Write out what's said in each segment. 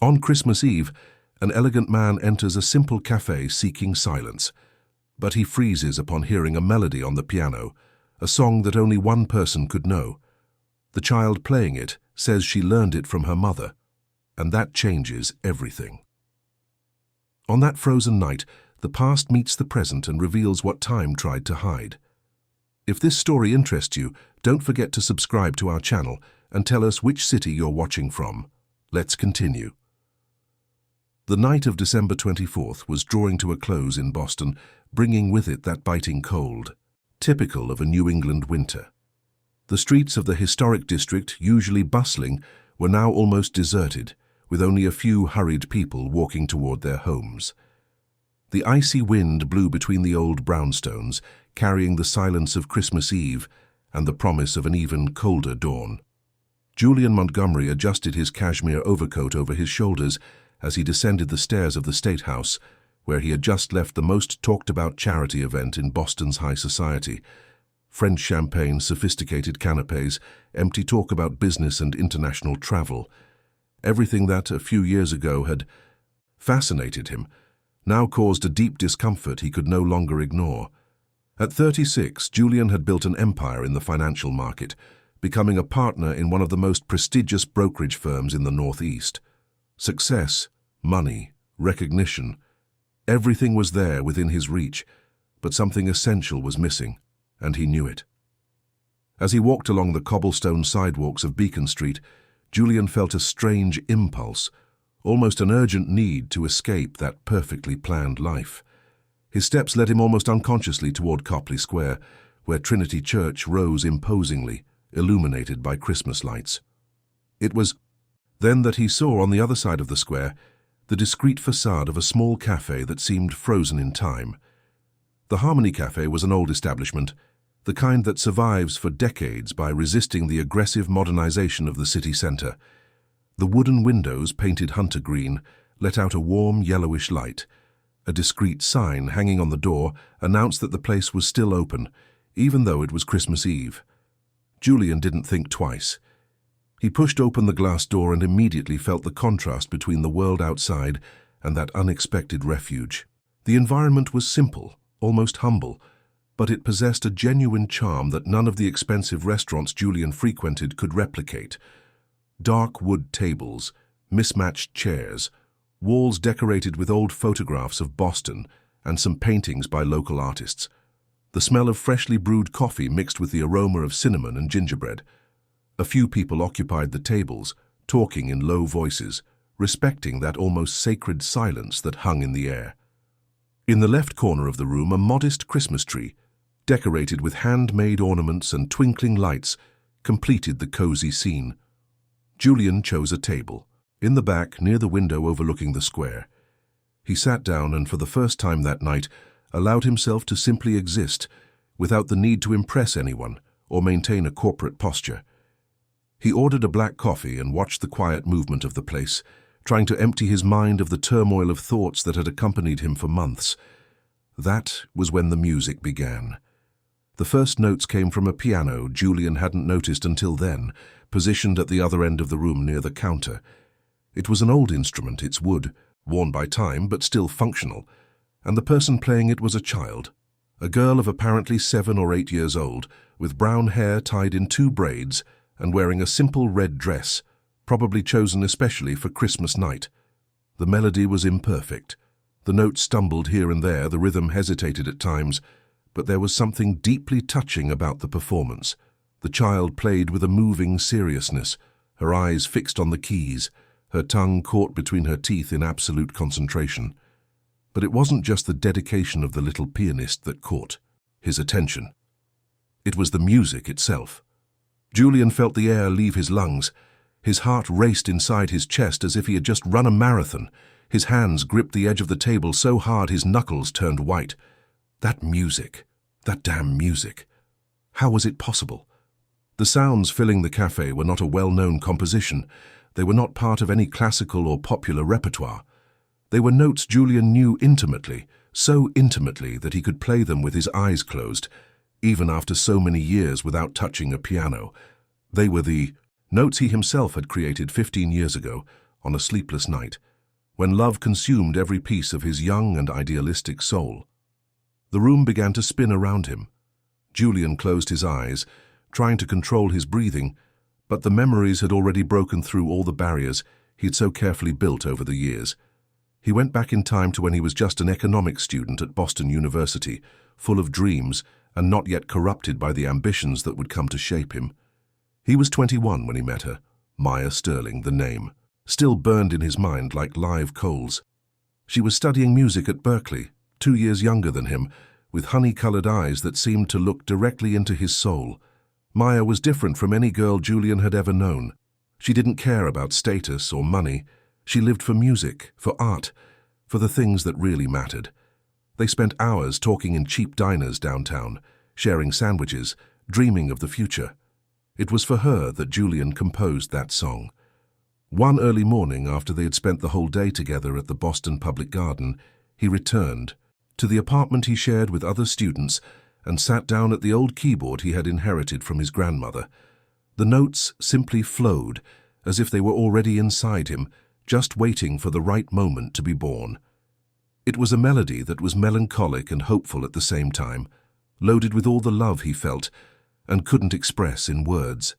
On Christmas Eve, an elegant man enters a simple cafe seeking silence. But he freezes upon hearing a melody on the piano, a song that only one person could know. The child playing it says she learned it from her mother, and that changes everything. On that frozen night, the past meets the present and reveals what time tried to hide. If this story interests you, don't forget to subscribe to our channel and tell us which city you're watching from. Let's continue. The night of December 24th was drawing to a close in Boston, bringing with it that biting cold, typical of a New England winter. The streets of the historic district, usually bustling, were now almost deserted, with only a few hurried people walking toward their homes. The icy wind blew between the old brownstones, carrying the silence of Christmas Eve and the promise of an even colder dawn. Julian Montgomery adjusted his cashmere overcoat over his shoulders as he descended the stairs of the State House, where he had just left the most talked-about charity event in Boston's high society. French champagne, sophisticated canapés, empty talk about business and international travel. Everything that, a few years ago, had fascinated him, now caused a deep discomfort he could no longer ignore. At 36, Julian had built an empire in the financial market, becoming a partner in one of the most prestigious brokerage firms in the Northeast. Success, money, recognition, everything was there within his reach, but something essential was missing, and he knew it. As he walked along the cobblestone sidewalks of Beacon Street, Julian felt a strange impulse, almost an urgent need to escape that perfectly planned life. His steps led him almost unconsciously toward Copley Square, where Trinity Church rose imposingly, illuminated by Christmas lights. It was then that he saw on the other side of the square the discreet facade of a small cafe that seemed frozen in time. The Harmony Cafe was an old establishment, the kind that survives for decades by resisting the aggressive modernization of the city center. The wooden windows, painted hunter green, let out a warm yellowish light. A discreet sign hanging on the door announced that the place was still open, even though it was Christmas Eve. Julian didn't think twice. He pushed open the glass door and immediately felt the contrast between the world outside and that unexpected refuge. The environment was simple, almost humble, but it possessed a genuine charm that none of the expensive restaurants Julian frequented could replicate. Dark wood tables, mismatched chairs, walls decorated with old photographs of Boston, and some paintings by local artists. The smell of freshly brewed coffee mixed with the aroma of cinnamon and gingerbread. A few people occupied the tables, talking in low voices, respecting that almost sacred silence that hung in the air. In the left corner of the room, a modest Christmas tree, decorated with handmade ornaments and twinkling lights, completed the cozy scene. Julian chose a table, in the back near the window overlooking the square. He sat down and for the first time that night allowed himself to simply exist, without the need to impress anyone or maintain a corporate posture. He ordered a black coffee and watched the quiet movement of the place, trying to empty his mind of the turmoil of thoughts that had accompanied him for months. That was when the music began. The first notes came from a piano Julian hadn't noticed until then, positioned at the other end of the room near the counter. It was an old instrument, its wood, worn by time but still functional, and the person playing it was a child, a girl of apparently 7 or 8 years old, with brown hair tied in 2 braids and wearing a simple red dress, probably chosen especially for Christmas night. The melody was imperfect. The notes stumbled here and there, the rhythm hesitated at times, but there was something deeply touching about the performance. The child played with a moving seriousness, her eyes fixed on the keys, her tongue caught between her teeth in absolute concentration. But it wasn't just the dedication of the little pianist that caught his attention. It was the music itself. Julian felt the air leave his lungs. His heart raced inside his chest as if he had just run a marathon. His hands gripped the edge of the table so hard his knuckles turned white. That music, that damn music. How was it possible? The sounds filling the cafe were not a well-known composition. They were not part of any classical or popular repertoire. They were notes Julian knew intimately, so intimately that he could play them with his eyes closed, even after so many years without touching a piano. They were the notes he himself had created 15 years ago, on a sleepless night, when love consumed every piece of his young and idealistic soul. The room began to spin around him. Julian closed his eyes, trying to control his breathing, but the memories had already broken through all the barriers he'd so carefully built over the years. He went back in time to when he was just an economics student at Boston University, full of dreams and not yet corrupted by the ambitions that would come to shape him. He was 21 when he met her. Maya Sterling, the name, still burned in his mind like live coals. She was studying music at Berkeley, 2 years younger than him, with honey-colored eyes that seemed to look directly into his soul. Maya was different from any girl Julian had ever known. She didn't care about status or money. She lived for music, for art, for the things that really mattered. They spent hours talking in cheap diners downtown, sharing sandwiches, dreaming of the future. It was for her that Julian composed that song. One early morning, after they had spent the whole day together at the Boston Public Garden, he returned to the apartment he shared with other students and sat down at the old keyboard he had inherited from his grandmother. The notes simply flowed, as if they were already inside him, just waiting for the right moment to be born. It was a melody that was melancholic and hopeful at the same time, loaded with all the love he felt and couldn't express in words.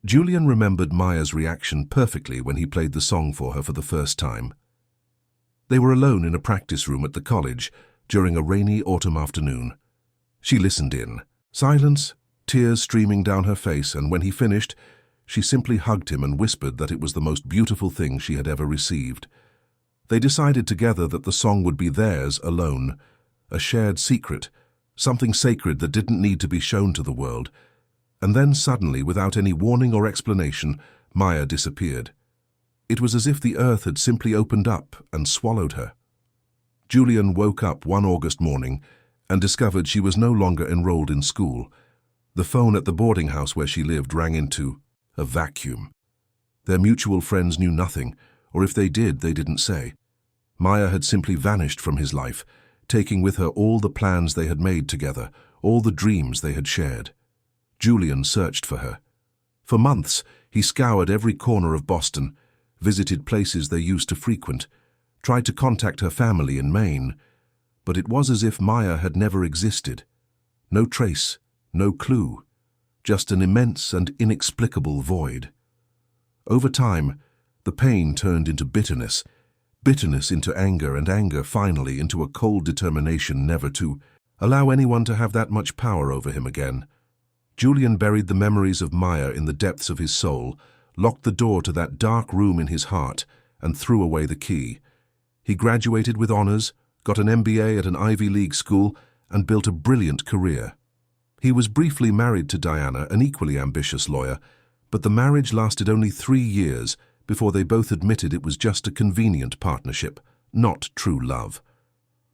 Julian remembered Maya's reaction perfectly when he played the song for her for the first time. They were alone in a practice room at the college during a rainy autumn afternoon. She listened in, silence, tears streaming down her face, and when he finished, she simply hugged him and whispered that it was the most beautiful thing she had ever received. They decided together that the song would be theirs alone, a shared secret, something sacred that didn't need to be shown to the world. And then suddenly, without any warning or explanation, Maya disappeared. It was as if the earth had simply opened up and swallowed her. Julian woke up one August morning and discovered she was no longer enrolled in school. The phone at the boarding house where she lived rang into a vacuum. Their mutual friends knew nothing, or if they did, they didn't say. Maya had simply vanished from his life, taking with her all the plans they had made together, all the dreams they had shared. Julian searched for her. For months, he scoured every corner of Boston, visited places they used to frequent, tried to contact her family in Maine, but it was as if Maya had never existed. No trace, no clue, just an immense and inexplicable void. Over time, the pain turned into bitterness, bitterness into anger, and anger finally into a cold determination never to allow anyone to have that much power over him again. Julian buried the memories of Maya in the depths of his soul, locked the door to that dark room in his heart, and threw away the key. He graduated with honors, got an MBA at an Ivy League school, and built a brilliant career. He was briefly married to Diana, an equally ambitious lawyer, but the marriage lasted only 3 years before they both admitted it was just a convenient partnership, not true love.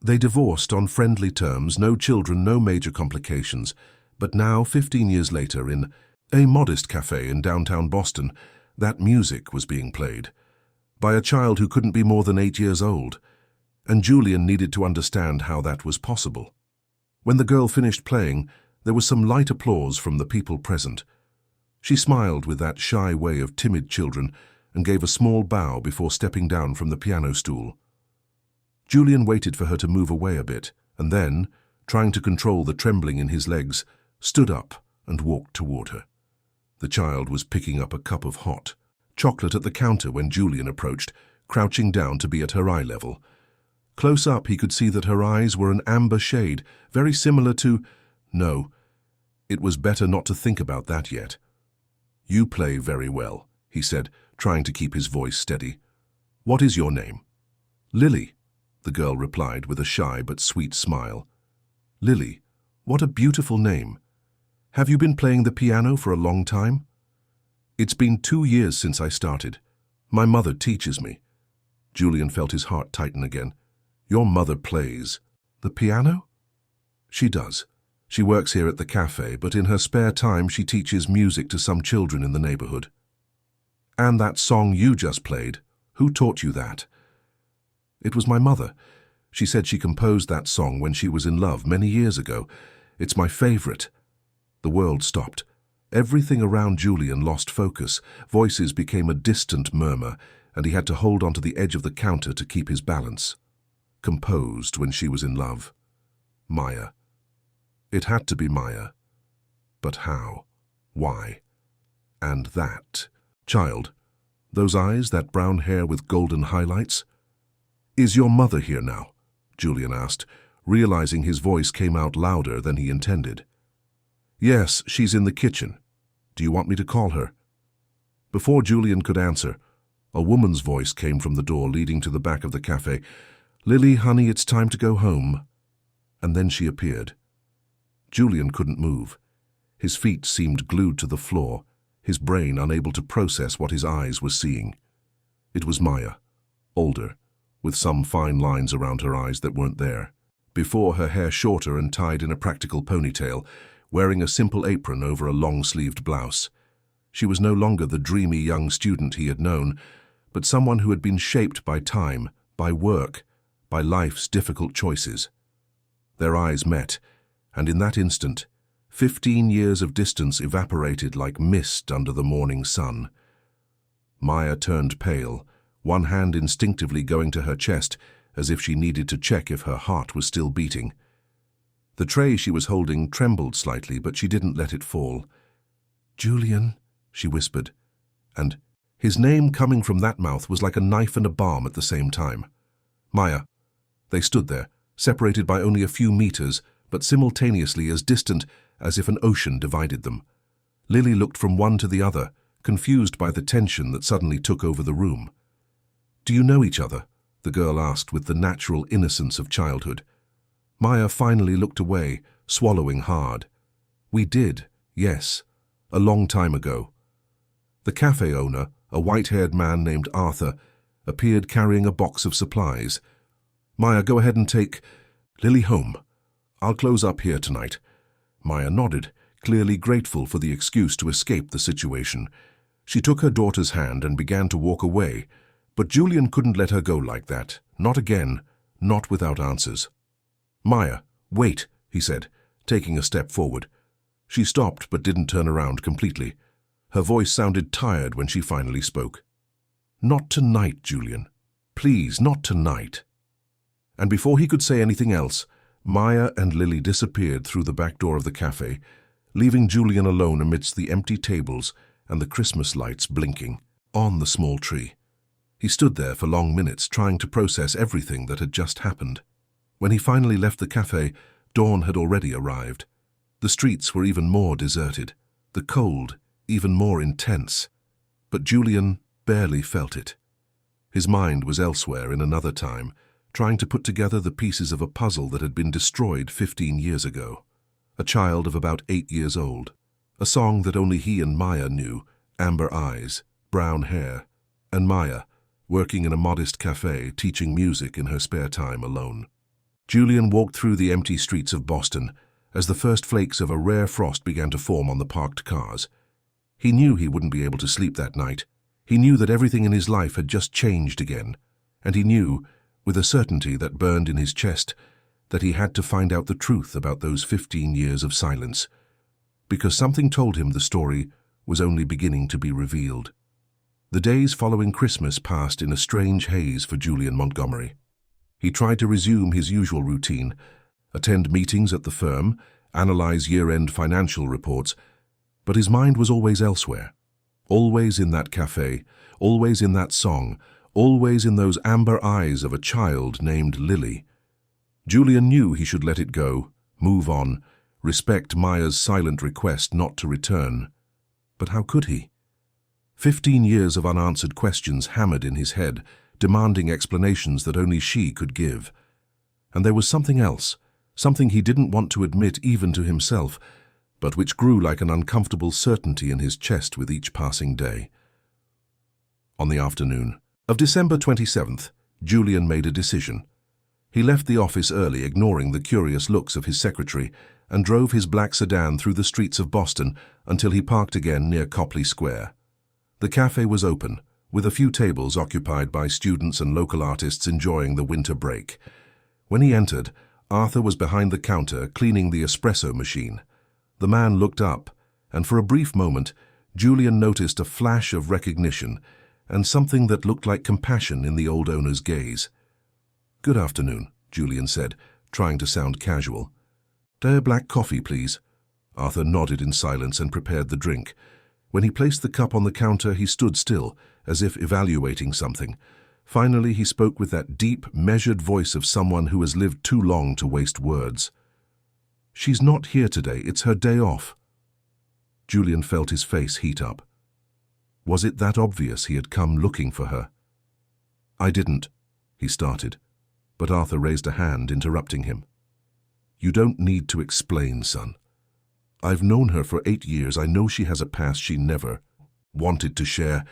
They divorced on friendly terms, no children, no major complications. But now, 15 years later, in a modest cafe in downtown Boston, that music was being played by a child who couldn't be more than 8 years old, and Julian needed to understand how that was possible. When the girl finished playing, there was some light applause from the people present. She smiled with that shy way of timid children and gave a small bow before stepping down from the piano stool. Julian waited for her to move away a bit, and then, trying to control the trembling in his legs, stood up and walked toward her. The child was picking up a cup of hot chocolate at the counter when Julian approached, crouching down to be at her eye level. Close up, he could see that her eyes were an amber shade, very similar to... No, it was better not to think about that yet. "You play very well," he said, trying to keep his voice steady. "What is your name?" "Lily," the girl replied with a shy but sweet smile. "Lily, what a beautiful name. Have you been playing the piano for a long time?" "It's been 2 years since I started. My mother teaches me." Julian felt his heart tighten again. "Your mother plays the piano?" "She does. She works here at the cafe, but in her spare time she teaches music to some children in the neighborhood." "And that song you just played, who taught you that?" "It was my mother. She said she composed that song when she was in love many years ago. It's my favorite." The world stopped. Everything around Julian lost focus. Voices became a distant murmur. and he had to hold onto the edge of the counter to keep his balance. Composed when she was in love. Maya. It had to be Maya. But how? Why? And that child. Those eyes, that brown hair with golden highlights. "Is your mother here now?" Julian asked, realizing his voice came out louder than he intended. "Yes, she's in the kitchen. Do you want me to call her?" Before Julian could answer, a woman's voice came from the door leading to the back of the cafe. "Lily, honey, it's time to go home." And then she appeared. Julian couldn't move. His feet seemed glued to the floor, his brain unable to process what his eyes were seeing. It was Maya, older, with some fine lines around her eyes that weren't there. Before, her hair shorter and tied in a practical ponytail, wearing a simple apron over a long-sleeved blouse. She was no longer the dreamy young student he had known, but someone who had been shaped by time, by work, by life's difficult choices. Their eyes met, and in that instant, 15 years of distance evaporated like mist under the morning sun. Maya turned pale, one hand instinctively going to her chest, as if she needed to check if her heart was still beating. The tray she was holding trembled slightly, but she didn't let it fall. "Julian," she whispered, and his name coming from that mouth was like a knife and a balm at the same time. Maya. They stood there, separated by only a few meters, but simultaneously as distant as if an ocean divided them. Lily looked from one to the other, confused by the tension that suddenly took over the room. "Do you know each other?" the girl asked with the natural innocence of childhood. Maya finally looked away, swallowing hard. "We did, yes, a long time ago." The cafe owner, a white-haired man named Arthur, appeared carrying a box of supplies. "Maya, go ahead and take Lily home. I'll close up here tonight." Maya nodded, clearly grateful for the excuse to escape the situation. She took her daughter's hand and began to walk away, but Julian couldn't let her go like that. Not again, not without answers. "Maya, wait," he said, taking a step forward. She stopped but didn't turn around completely. Her voice sounded tired when she finally spoke. "Not tonight, Julian. Please, not tonight." And before he could say anything else, Maya and Lily disappeared through the back door of the cafe, leaving Julian alone amidst the empty tables and the Christmas lights blinking on the small tree. He stood there for long minutes trying to process everything that had just happened. When he finally left the cafe, dawn had already arrived. The streets were even more deserted, the cold even more intense. But Julian barely felt it. His mind was elsewhere in another time, trying to put together the pieces of a puzzle that had been destroyed 15 years ago. A child of about 8 years old. A song that only he and Maya knew, amber eyes, brown hair, and Maya, working in a modest cafe, teaching music in her spare time alone. Julian walked through the empty streets of Boston as the first flakes of a rare frost began to form on the parked cars. He knew he wouldn't be able to sleep that night. He knew that everything in his life had just changed again, and he knew, with a certainty that burned in his chest, that he had to find out the truth about those 15 years of silence, because something told him the story was only beginning to be revealed. The days following Christmas passed in a strange haze for Julian Montgomery. He tried to resume his usual routine, attend meetings at the firm, analyze year-end financial reports, but his mind was always elsewhere, always in that cafe, always in that song, always in those amber eyes of a child named Lily. Julian knew he should let it go, move on, respect Maya's silent request not to return. But how could he? 15 years of unanswered questions hammered in his head, demanding explanations that only she could give. And there was something else, something he didn't want to admit even to himself, but which grew like an uncomfortable certainty in his chest with each passing day. On the afternoon of December 27th, Julian made a decision. He left the office early, ignoring the curious looks of his secretary, and drove his black sedan through the streets of Boston until he parked again near Copley Square. The cafe was open, with a few tables occupied by students and local artists enjoying the winter break. When he entered, Arthur was behind the counter cleaning the espresso machine. The man looked up, and for a brief moment, Julian noticed a flash of recognition, and something that looked like compassion in the old owner's gaze. "Good afternoon," Julian said, trying to sound casual. "A black coffee, please." Arthur nodded in silence and prepared the drink. When he placed the cup on the counter, he stood still, as if evaluating something. Finally, he spoke with that deep, measured voice of someone who has lived too long to waste words. "She's not here today. It's her day off." Julian felt his face heat up. Was it that obvious he had come looking for her? "I didn't," he started, but Arthur raised a hand, interrupting him. "You don't need to explain, son. I've known her for 8 years. I know she has a past she never wanted to share.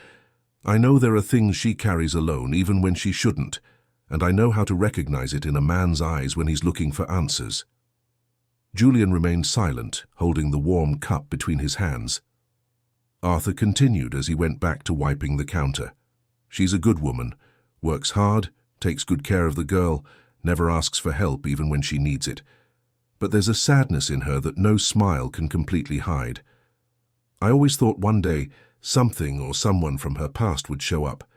I know there are things she carries alone, even when she shouldn't, and I know how to recognize it in a man's eyes when he's looking for answers." Julian remained silent, holding the warm cup between his hands. Arthur continued as he went back to wiping the counter. "She's a good woman, works hard, takes good care of the girl, never asks for help even when she needs it. But there's a sadness in her that no smile can completely hide. I always thought one day something or someone from her past would show up.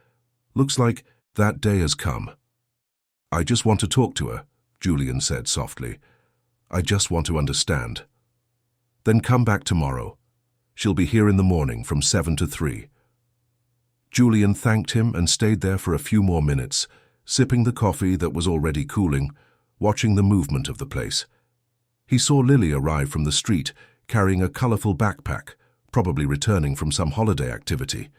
Looks like that day has come." "I just want to talk to her," Julian said softly. "I just want to understand." "Then come back tomorrow. She'll be here in the morning from 7 to 3. Julian thanked him and stayed there for a few more minutes, sipping the coffee that was already cooling, watching the movement of the place. He saw Lily arrive from the street, carrying a colorful backpack, probably returning from some holiday activity.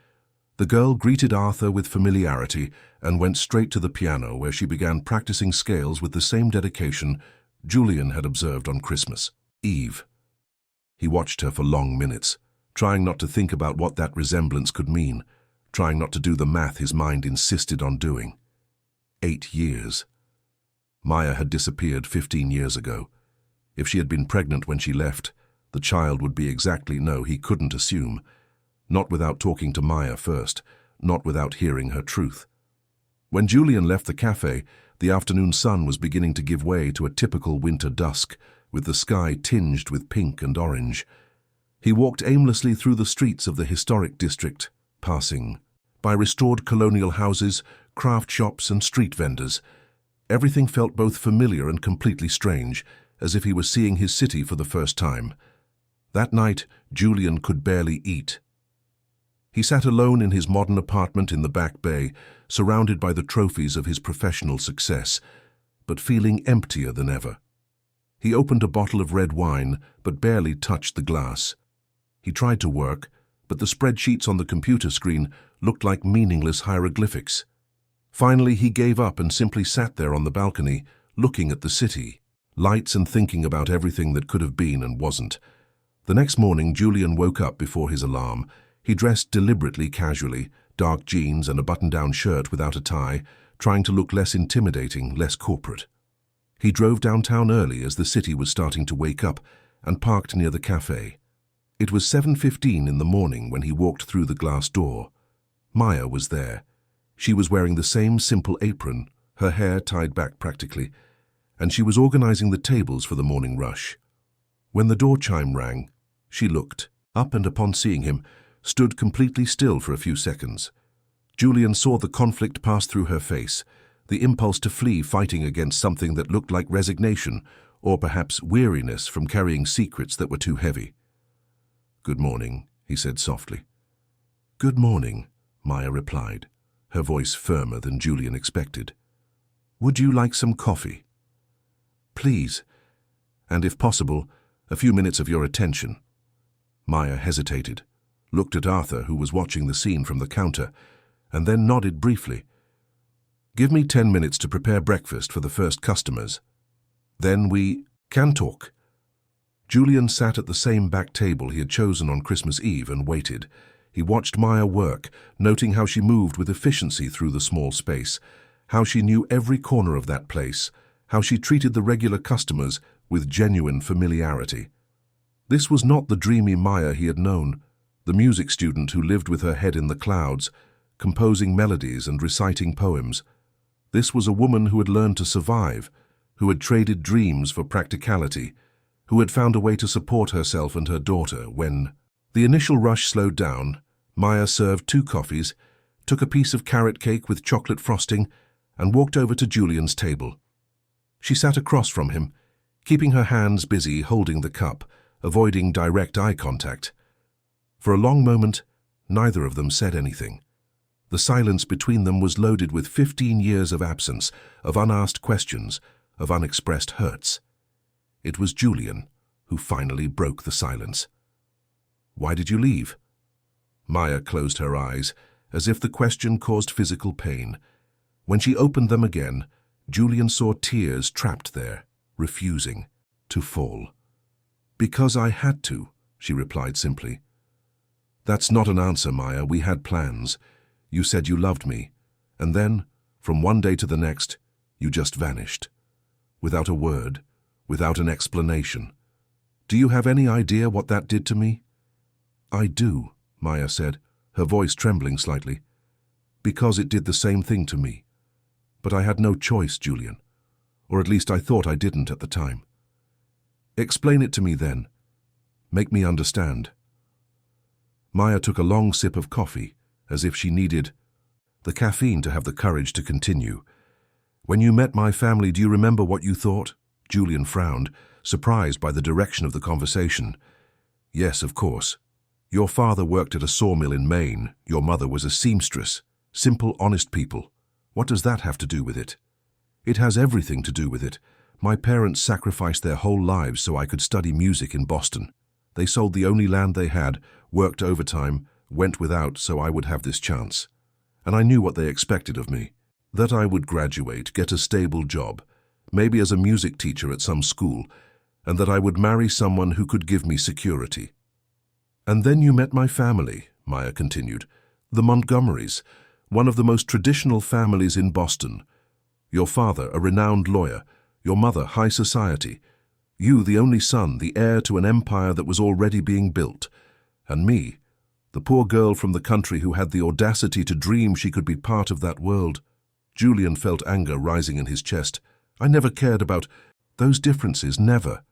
The girl greeted Arthur with familiarity and went straight to the piano, where she began practicing scales with the same dedication Julian had observed on Christmas Eve. He watched her for long minutes, trying not to think about what that resemblance could mean, trying not to do the math his mind insisted on doing. 8 years. Maya had disappeared 15 years ago. If she had been pregnant when she left, the child would be exactly no, he couldn't assume. Not without talking to Maya first, not without hearing her truth. When Julian left the cafe, the afternoon sun was beginning to give way to a typical winter dusk, with the sky tinged with pink and orange. He walked aimlessly through the streets of the historic district, passing by restored colonial houses, craft shops and street vendors. Everything felt both familiar and completely strange, as if he was seeing his city for the first time. That night, Julian could barely eat. He sat alone in his modern apartment in the Back Bay, surrounded by the trophies of his professional success, but feeling emptier than ever. He opened a bottle of red wine, but barely touched the glass. He tried to work, but the spreadsheets on the computer screen looked like meaningless hieroglyphics. Finally, he gave up and simply sat there on the balcony, looking at the city, lights, and thinking about everything that could have been and wasn't. The next morning, Julian woke up before his alarm. He dressed deliberately casually, dark jeans and a button-down shirt without a tie, trying to look less intimidating, less corporate. He drove downtown early as the city was starting to wake up and parked near the cafe. It was 7:15 in the morning when he walked through the glass door. Maya was there. She was wearing the same simple apron, her hair tied back practically, and she was organizing the tables for the morning rush. When the door chime rang, she looked up and, upon seeing him, stood completely still for a few seconds. Julian saw the conflict pass through her face, the impulse to flee, fighting against something that looked like resignation, or perhaps weariness from carrying secrets that were too heavy. "Good morning," he said softly. "Good morning," Maya replied, her voice firmer than Julian expected. "Would you like some coffee?" "Please, and if possible, a few minutes of your attention." Maya hesitated, looked at Arthur, who was watching the scene from the counter, and then nodded briefly. "Give me 10 minutes to prepare breakfast for the first customers. Then we can talk." Julian sat at the same back table he had chosen on Christmas Eve and waited. He watched Maya work, noting how she moved with efficiency through the small space, how she knew every corner of that place, how she treated the regular customers with genuine familiarity. This was not the dreamy Maya he had known, the music student who lived with her head in the clouds, composing melodies and reciting poems. This was a woman who had learned to survive, who had traded dreams for practicality, who had found a way to support herself and her daughter when the initial rush slowed down. Maya served 2 coffees, took a piece of carrot cake with chocolate frosting, and walked over to Julian's table. She sat across from him, keeping her hands busy holding the cup, avoiding direct eye contact. For a long moment, neither of them said anything. The silence between them was loaded with 15 years of absence, of unasked questions, of unexpressed hurts. It was Julian who finally broke the silence. "Why did you leave?" Maya closed her eyes, as if the question caused physical pain. When she opened them again, Julian saw tears trapped there, refusing to fall. "Because I had to," she replied simply. "That's not an answer, Maya. We had plans. You said you loved me, and then, from one day to the next, you just vanished. Without a word, without an explanation. Do you have any idea what that did to me?" "I do," Maya said, her voice trembling slightly. "Because it did the same thing to me. But I had no choice, Julian. Or at least I thought I didn't at the time." "Explain it to me then. Make me understand." Maya took a long sip of coffee, as if she needed the caffeine to have the courage to continue. "When you met my family, do you remember what you thought?" Julian frowned, surprised by the direction of the conversation. "Yes, of course. Your father worked at a sawmill in Maine. Your mother was a seamstress. Simple, honest people. What does that have to do with it?" "It has everything to do with it. My parents sacrificed their whole lives so I could study music in Boston. They sold the only land they had, worked overtime, went without so I would have this chance. And I knew what they expected of me. That I would graduate, get a stable job, maybe as a music teacher at some school, and that I would marry someone who could give me security." "And then you met my family," Maya continued. "The Montgomerys, one of the most traditional families in Boston. Your father, a renowned lawyer. Your mother, high society. You, the only son, the heir to an empire that was already being built. And me, the poor girl from the country who had the audacity to dream she could be part of that world." Julian felt anger rising in his chest. "I never cared about those differences, never."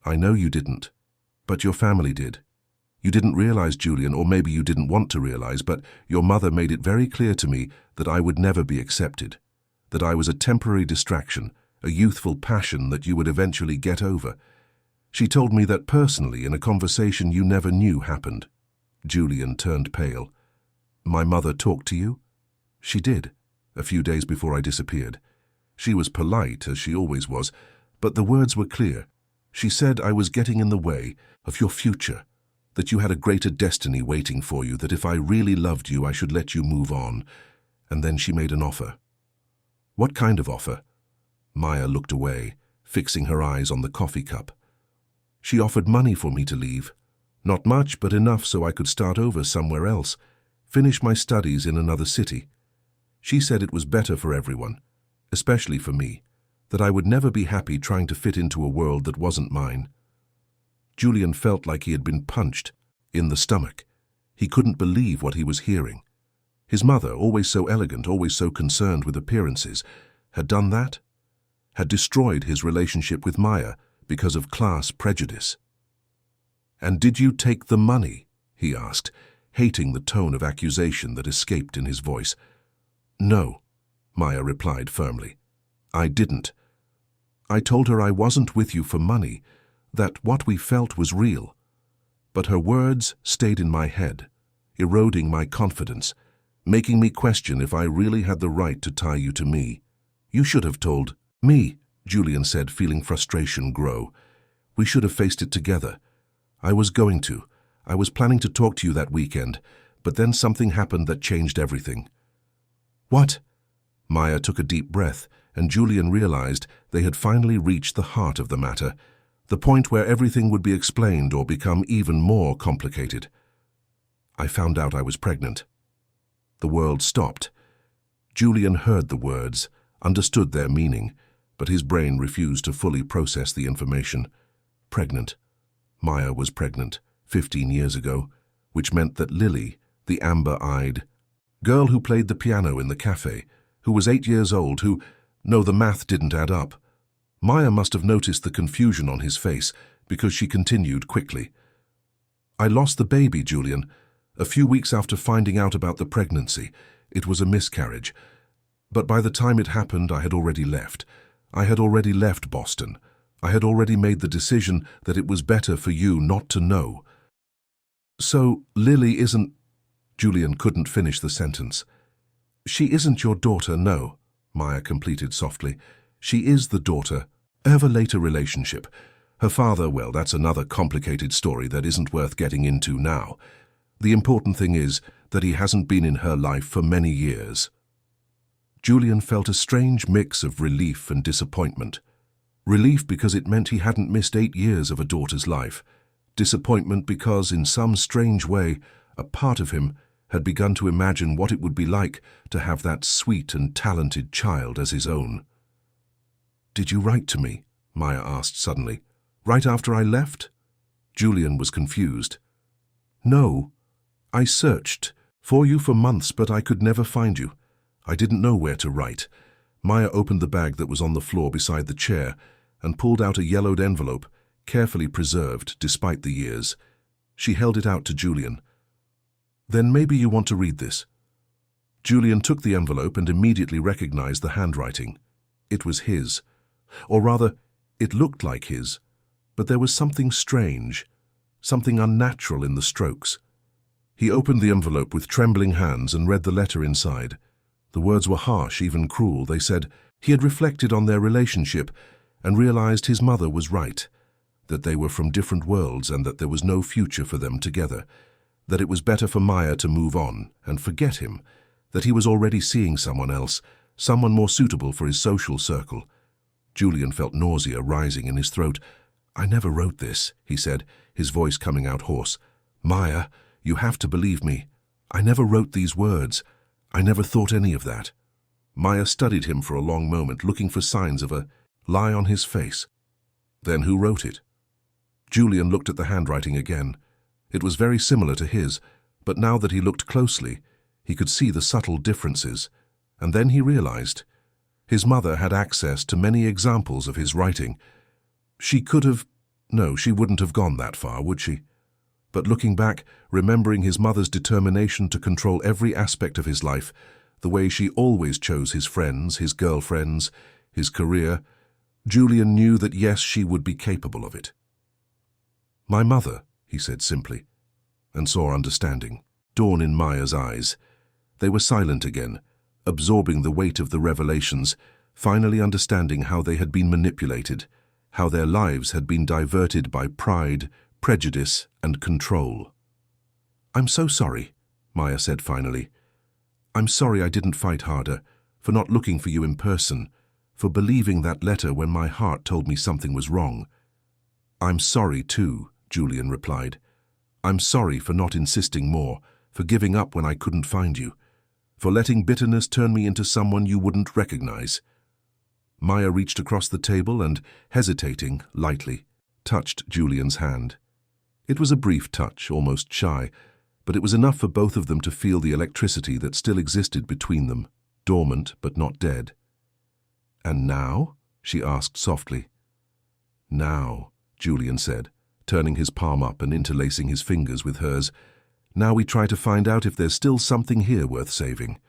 "I know you didn't, but your family did. You didn't realize, Julian, or maybe you didn't want to realize, but your mother made it very clear to me that I would never be accepted, that I was a temporary distraction, a youthful passion that you would eventually get over. She told me that personally in a conversation you never knew happened." Julian turned pale. "My mother talked to you?" "She did, a few days before I disappeared. She was polite, as she always was, but the words were clear. She said I was getting in the way of your future, that you had a greater destiny waiting for you, that if I really loved you, I should let you move on. And then she made an offer." "What kind of offer?" Maya looked away, fixing her eyes on the coffee cup. "She offered money for me to leave. Not much, but enough so I could start over somewhere else, finish my studies in another city. She said it was better for everyone, especially for me, that I would never be happy trying to fit into a world that wasn't mine." Julian felt like he had been punched in the stomach. He couldn't believe what he was hearing. His mother, always so elegant, always so concerned with appearances, had done that? Had destroyed his relationship with Maya because of class prejudice. "And did you take the money?" he asked, hating the tone of accusation that escaped in his voice. "No," Maya replied firmly. "I didn't. I told her I wasn't with you for money, that what we felt was real. But her words stayed in my head, eroding my confidence, making me question if I really had the right to tie you to me. You should have told me," Julian said, feeling frustration grow. "We should have faced it together. I was going to. I was planning to talk to you that weekend, but then something happened that changed everything." "What?" Maya took a deep breath, and Julian realized they had finally reached the heart of the matter, the point where everything would be explained or become even more complicated. "I found out I was pregnant." The world stopped. Julian heard the words, understood their meaning, but his brain refused to fully process the information. Pregnant. Maya was pregnant, 15 years ago, which meant that Lily, the amber-eyed girl who played the piano in the cafe, who was 8 years old, no, the math didn't add up. Maya must have noticed the confusion on his face, because she continued quickly. "I lost the baby, Julian. A few weeks after finding out about the pregnancy, it was a miscarriage. But by the time it happened, I had already left. I had already left Boston. I had already made the decision that it was better for you not to know. So, Lily isn't... Julian couldn't finish the sentence. She isn't your daughter, no, Maya completed softly. She is the daughter. Have a later relationship. Her father, well, that's another complicated story that isn't worth getting into now. The important thing is that he hasn't been in her life for many years. Julian felt a strange mix of relief and disappointment. Relief because it meant he hadn't missed 8 years of a daughter's life. Disappointment because, in some strange way, a part of him had begun to imagine what it would be like to have that sweet and talented child as his own. "Did you write to me?" Maya asked suddenly. "Right after I left?" Julian was confused. "No. I searched for you for months, but I could never find you. I didn't know where to write." Maya opened the bag that was on the floor beside the chair and pulled out a yellowed envelope, carefully preserved despite the years. She held it out to Julian. "Then maybe you want to read this." Julian took the envelope and immediately recognized the handwriting. It was his. Or rather, it looked like his, but there was something strange, something unnatural in the strokes. He opened the envelope with trembling hands and read the letter inside. The words were harsh, even cruel. They said he had reflected on their relationship and realized his mother was right, that they were from different worlds and that there was no future for them together, that it was better for Maya to move on and forget him, that he was already seeing someone else, someone more suitable for his social circle. Julian felt nausea rising in his throat. "I never wrote this," he said, his voice coming out hoarse. "Maya, you have to believe me. I never wrote these words. I never thought any of that." Maya studied him for a long moment, looking for signs of a lie on his face. "Then who wrote it?" Julian looked at the handwriting again. It was very similar to his, but now that he looked closely, he could see the subtle differences. And then he realized his mother had access to many examples of his writing. She could have... No, she wouldn't have gone that far, would she? But looking back, remembering his mother's determination to control every aspect of his life, the way she always chose his friends, his girlfriends, his career, Julian knew that yes, she would be capable of it. "My mother," he said simply, and saw understanding dawn in Maya's eyes. They were silent again, absorbing the weight of the revelations, finally understanding how they had been manipulated, how their lives had been diverted by pride, prejudice, and control. "I'm so sorry," Maya said finally. "I'm sorry I didn't fight harder, for not looking for you in person, for believing that letter when my heart told me something was wrong." "I'm sorry too," Julian replied. "I'm sorry for not insisting more, for giving up when I couldn't find you, for letting bitterness turn me into someone you wouldn't recognize." Maya reached across the table and, hesitating, lightly, touched Julian's hand. It was a brief touch, almost shy, but it was enough for both of them to feel the electricity that still existed between them, dormant but not dead. "And now?" she asked softly. "Now," Julian said, turning his palm up and interlacing his fingers with hers. "Now we try to find out if there's still something here worth saving."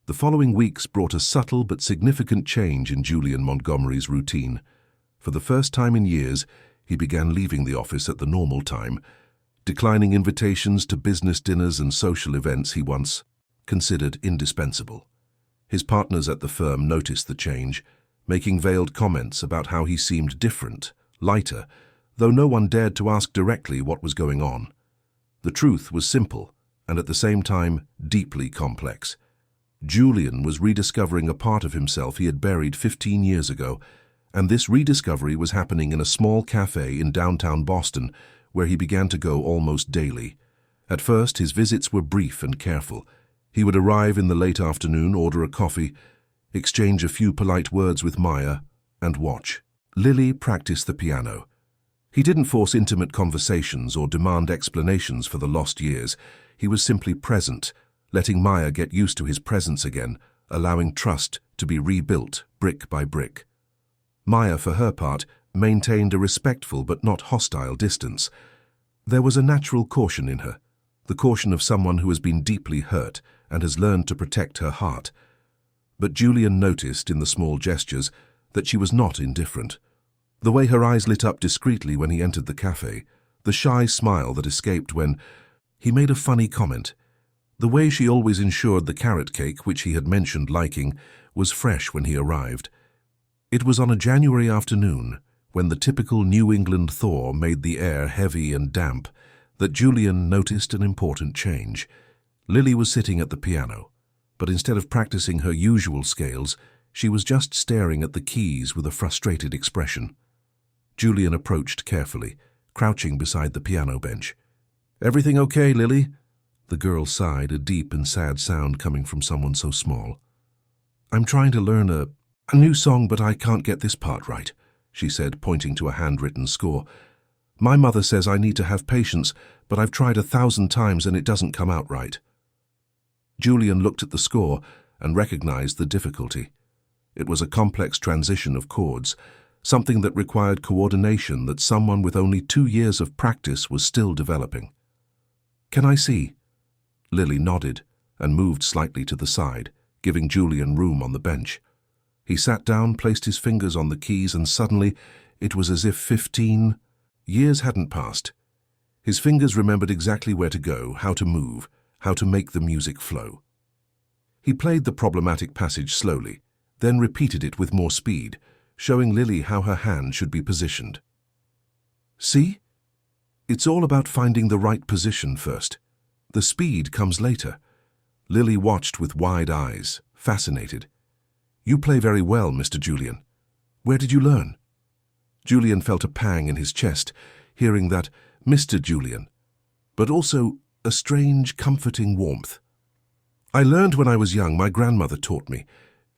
The following weeks brought a subtle but significant change in Julian Montgomery's routine. For the first time in years, he began leaving the office at the normal time, declining invitations to business dinners and social events he once considered indispensable. His partners at the firm noticed the change, making veiled comments about how he seemed different, lighter, though no one dared to ask directly what was going on. The truth was simple, and at the same time deeply complex. Julian was rediscovering a part of himself he had buried 15 years ago, and this rediscovery was happening in a small cafe in downtown Boston, where he began to go almost daily. At first, his visits were brief and careful. He would arrive in the late afternoon, order a coffee, exchange a few polite words with Maya, and watch. Lily practiced the piano. He didn't force intimate conversations or demand explanations for the lost years. He was simply present, letting Maya get used to his presence again, allowing trust to be rebuilt brick by brick. Maya, for her part, maintained a respectful but not hostile distance. There was a natural caution in her, the caution of someone who has been deeply hurt and has learned to protect her heart. But Julian noticed in the small gestures that she was not indifferent. The way her eyes lit up discreetly when he entered the cafe, the shy smile that escaped when he made a funny comment, the way she always ensured the carrot cake, which he had mentioned liking, was fresh when he arrived. It was on a January afternoon, when the typical New England thaw made the air heavy and damp, that Julian noticed an important change. Lily was sitting at the piano, but instead of practicing her usual scales, she was just staring at the keys with a frustrated expression. Julian approached carefully, crouching beside the piano bench. "Everything okay, Lily?" The girl sighed, a deep and sad sound coming from someone so small. "I'm trying to learn a new song, but I can't get this part right," she said, pointing to a handwritten score. "My mother says I need to have patience, but I've tried 1,000 times and it doesn't come out right." Julian looked at the score and recognized the difficulty. It was a complex transition of chords, something that required coordination that someone with only 2 years of practice was still developing. "Can I see?" Lily nodded and moved slightly to the side, giving Julian room on the bench. He sat down, placed his fingers on the keys, and suddenly it was as if 15 years hadn't passed. His fingers remembered exactly where to go, how to move, how to make the music flow. He played the problematic passage slowly, then repeated it with more speed, showing Lily how her hand should be positioned. "See? It's all about finding the right position first. The speed comes later." Lily watched with wide eyes, fascinated. "You play very well, Mr. Julian. Where did you learn?" Julian felt a pang in his chest, hearing that Mr. Julian, but also a strange, comforting warmth. "I learned when I was young. My grandmother taught me.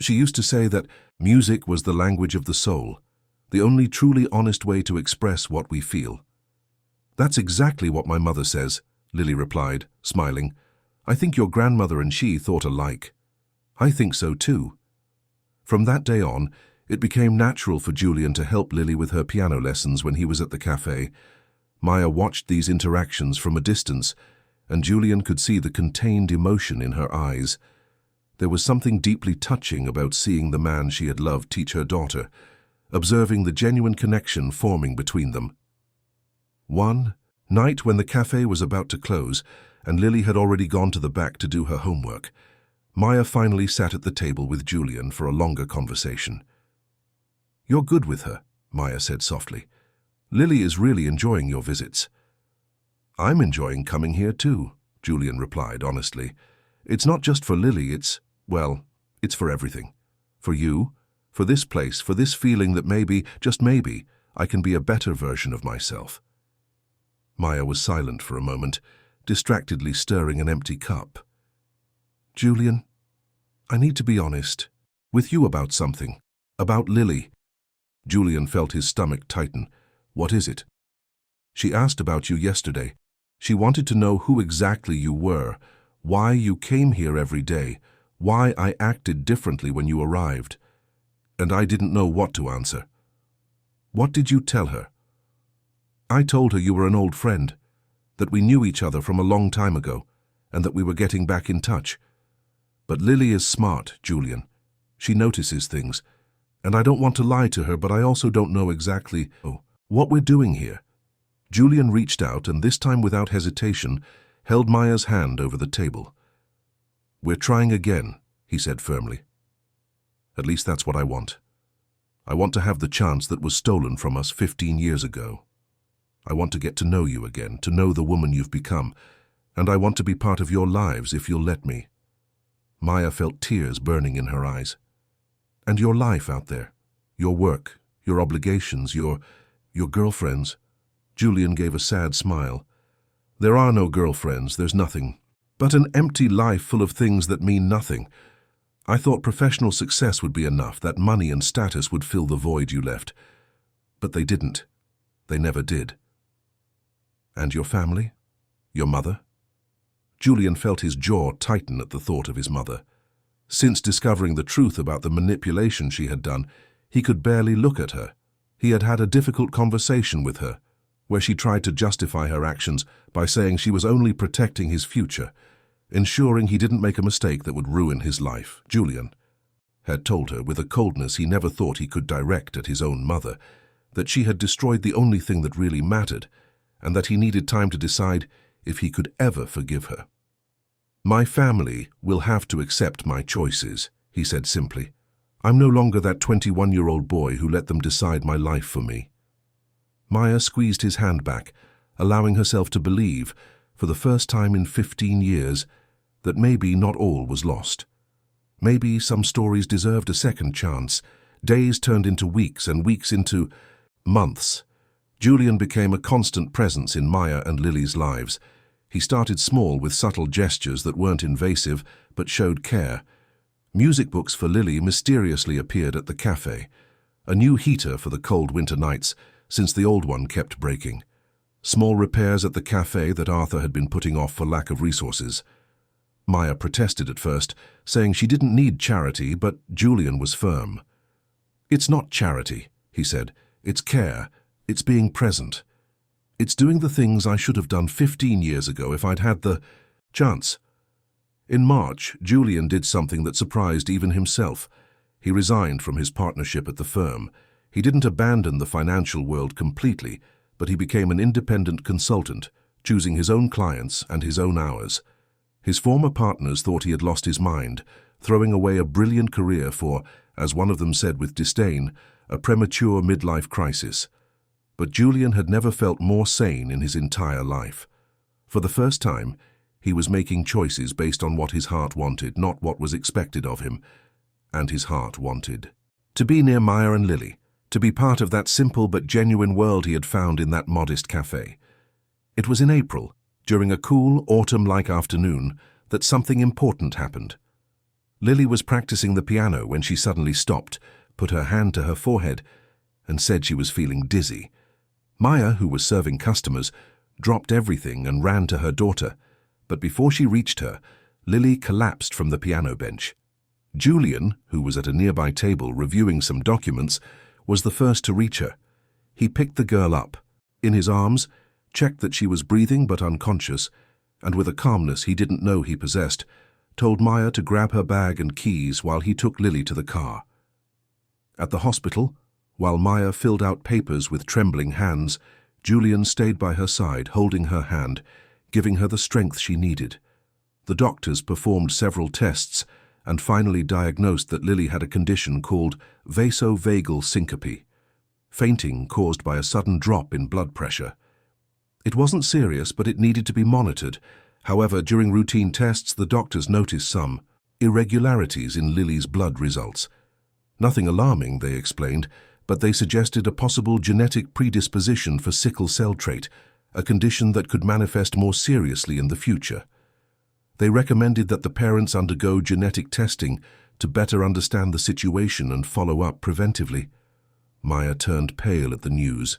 She used to say that music was the language of the soul, the only truly honest way to express what we feel." "That's exactly what my mother says," Lily replied, smiling. "I think your grandmother and she thought alike." "I think so too." From that day on, it became natural for Julian to help Lily with her piano lessons when he was at the cafe. Maya watched these interactions from a distance, and Julian could see the contained emotion in her eyes. There was something deeply touching about seeing the man she had loved teach her daughter, observing the genuine connection forming between them. One night when the cafe was about to close and Lily had already gone to the back to do her homework, Maya finally sat at the table with Julian for a longer conversation. "You're good with her," Maya said softly. "Lily is really enjoying your visits." "I'm enjoying coming here too," Julian replied honestly. "It's not just for Lily, it's for everything. For you, for this place, for this feeling that maybe, just maybe, I can be a better version of myself." Maya was silent for a moment, distractedly stirring an empty cup. "Julian, I need to be honest with you about something, about Lily." Julian felt his stomach tighten. "What is it?" "She asked about you yesterday. She wanted to know who exactly you were, why you came here every day, why I acted differently when you arrived. And I didn't know what to answer." "What did you tell her?" "I told her you were an old friend, that we knew each other from a long time ago, and that we were getting back in touch. But Lily is smart, Julian. She notices things, and I don't want to lie to her, but I also don't know exactly what we're doing here." Julian reached out and, this time without hesitation, held Maya's hand over the table. "We're trying again," he said firmly. "At least that's what I want. I want to have the chance that was stolen from us 15 years ago. I want to get to know you again, to know the woman you've become, and I want to be part of your lives if you'll let me." Maya felt tears burning in her eyes. "And your life out there, your work, your obligations, your girlfriends." Julian gave a sad smile. "There are no girlfriends, there's nothing. But an empty life full of things that mean nothing. I thought professional success would be enough, that money and status would fill the void you left. But they didn't. They never did." "And your family? Your mother?" Julian felt his jaw tighten at the thought of his mother. Since discovering the truth about the manipulation she had done, he could barely look at her. He had had a difficult conversation with her, where she tried to justify her actions by saying she was only protecting his future, ensuring he didn't make a mistake that would ruin his life. Julian had told her, with a coldness he never thought he could direct at his own mother, that she had destroyed the only thing that really mattered, and that he needed time to decide if he could ever forgive her. "My family will have to accept my choices," he said simply. "I'm no longer that 21-year-old boy who let them decide my life for me." Maya squeezed his hand back, allowing herself to believe, for the first time in 15 years, that maybe not all was lost. Maybe some stories deserved a second chance. Days turned into weeks and weeks into months. Julian became a constant presence in Maya and Lily's lives. He started small with subtle gestures that weren't invasive but showed care. Music books for Lily mysteriously appeared at the cafe. A new heater for the cold winter nights, since the old one kept breaking. Small repairs at the cafe that Arthur had been putting off for lack of resources. Maya protested at first, saying she didn't need charity, but Julian was firm. "It's not charity," he said. "It's care. It's being present. It's doing the things I should have done 15 years ago if I'd had the chance." In March, Julian did something that surprised even himself. He resigned from his partnership at the firm. He didn't abandon the financial world completely, but he became an independent consultant, choosing his own clients and his own hours. His former partners thought he had lost his mind, throwing away a brilliant career for, as one of them said with disdain, a premature midlife crisis. But Julian had never felt more sane in his entire life. For the first time, he was making choices based on what his heart wanted, not what was expected of him. And his heart wanted to be near Maya and Lily, to be part of that simple but genuine world he had found in that modest cafe. It was in April, during a cool, autumn-like afternoon, that something important happened. Lily was practicing the piano when she suddenly stopped, put her hand to her forehead, and said she was feeling dizzy. Maya, who was serving customers, dropped everything and ran to her daughter, but before she reached her, Lily collapsed from the piano bench. Julian, who was at a nearby table reviewing some documents, was the first to reach her. He picked the girl up, in his arms, checked that she was breathing but unconscious, and with a calmness he didn't know he possessed, told Maya to grab her bag and keys while he took Lily to the car. At the hospital, while Maya filled out papers with trembling hands, Julian stayed by her side, holding her hand, giving her the strength she needed. The doctors performed several tests and finally diagnosed that Lily had a condition called vasovagal syncope, fainting caused by a sudden drop in blood pressure. It wasn't serious, but it needed to be monitored. However, during routine tests, the doctors noticed some irregularities in Lily's blood results. Nothing alarming, they explained, but they suggested a possible genetic predisposition for sickle cell trait, a condition that could manifest more seriously in the future. They recommended that the parents undergo genetic testing to better understand the situation and follow up preventively. Maya turned pale at the news.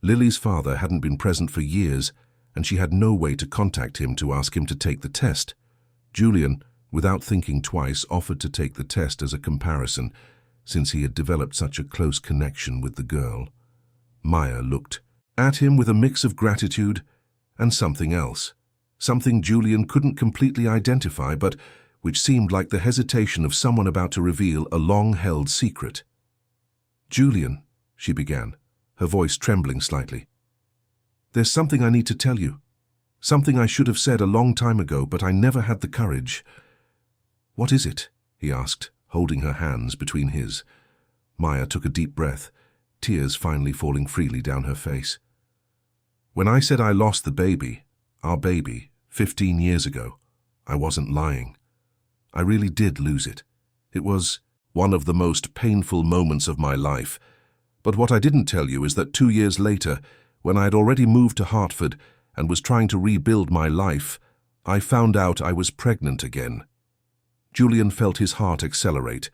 Lily's father hadn't been present for years, and she had no way to contact him to ask him to take the test. Julian, without thinking twice, offered to take the test as a comparison, since he had developed such a close connection with the girl. Maya looked at him with a mix of gratitude and something else. Something Julian couldn't completely identify, but which seemed like the hesitation of someone about to reveal a long-held secret. "Julian," she began, her voice trembling slightly. "There's something I need to tell you. Something I should have said a long time ago, but I never had the courage." "What is it?" he asked, holding her hands between his. Maya took a deep breath, tears finally falling freely down her face. "When I said I lost the baby, our baby, 15 years ago, I wasn't lying. I really did lose it. It was one of the most painful moments of my life. But what I didn't tell you is that 2 years later, when I had already moved to Hartford and was trying to rebuild my life, I found out I was pregnant again." Julian felt his heart accelerate,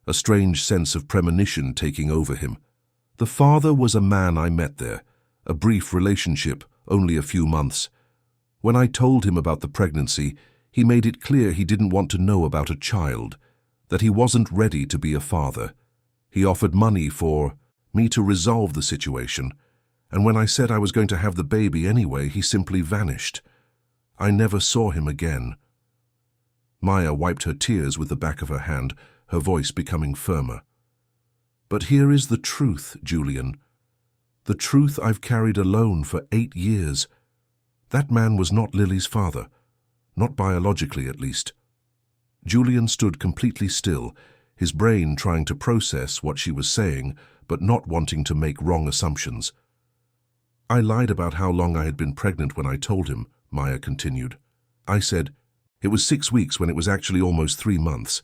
a strange sense of premonition taking over him. "The father was a man I met there, a brief relationship, only a few months. When I told him about the pregnancy, he made it clear he didn't want to know about a child, that he wasn't ready to be a father. He offered money for me to resolve the situation, and when I said I was going to have the baby anyway, he simply vanished. I never saw him again." Maya wiped her tears with the back of her hand, her voice becoming firmer. "But here is the truth, Julian. The truth I've carried alone for 8 years. That man was not Lily's father, not biologically at least." Julian stood completely still, his brain trying to process what she was saying, but not wanting to make wrong assumptions. "I lied about how long I had been pregnant when I told him," Maya continued. "I said it was 6 weeks when it was actually almost 3 months.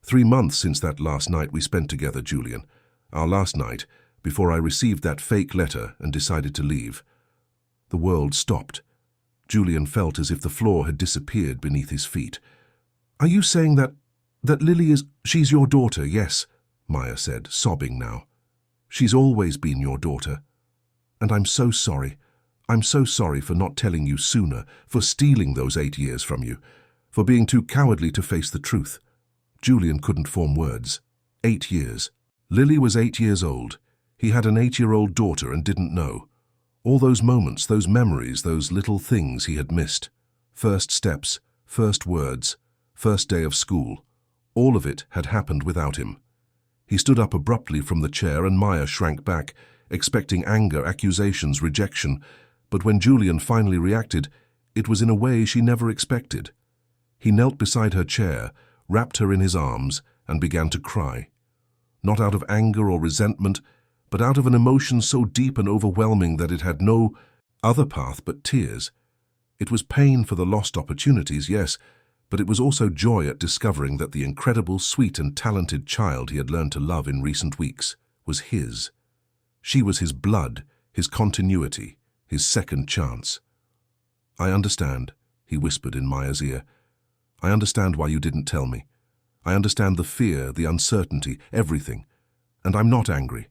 3 months since that last night we spent together, Julian. Our last night, before I received that fake letter and decided to leave." The world stopped. Julian felt as if the floor had disappeared beneath his feet. "Are you saying that Lily she's your daughter, yes?" Maya said, sobbing now. "She's always been your daughter. And I'm so sorry. I'm so sorry for not telling you sooner, for stealing those 8 years from you, for being too cowardly to face the truth." Julian couldn't form words. 8 years. Lily was 8 years old. He had an 8-year-old daughter and didn't know. All those moments, those memories, those little things he had missed. First steps, first words, first day of school. All of it had happened without him. He stood up abruptly from the chair and Maya shrank back, expecting anger, accusations, rejection. But when Julian finally reacted, it was in a way she never expected. He knelt beside her chair, wrapped her in his arms, and began to cry. Not out of anger or resentment, but out of an emotion so deep and overwhelming that it had no other path but tears. It was pain for the lost opportunities, yes, but it was also joy at discovering that the incredible, sweet and talented child he had learned to love in recent weeks was his. She was his blood, his continuity, his second chance. "I understand," he whispered in Maya's ear. "I understand why you didn't tell me. I understand the fear, the uncertainty, everything. And I'm not angry.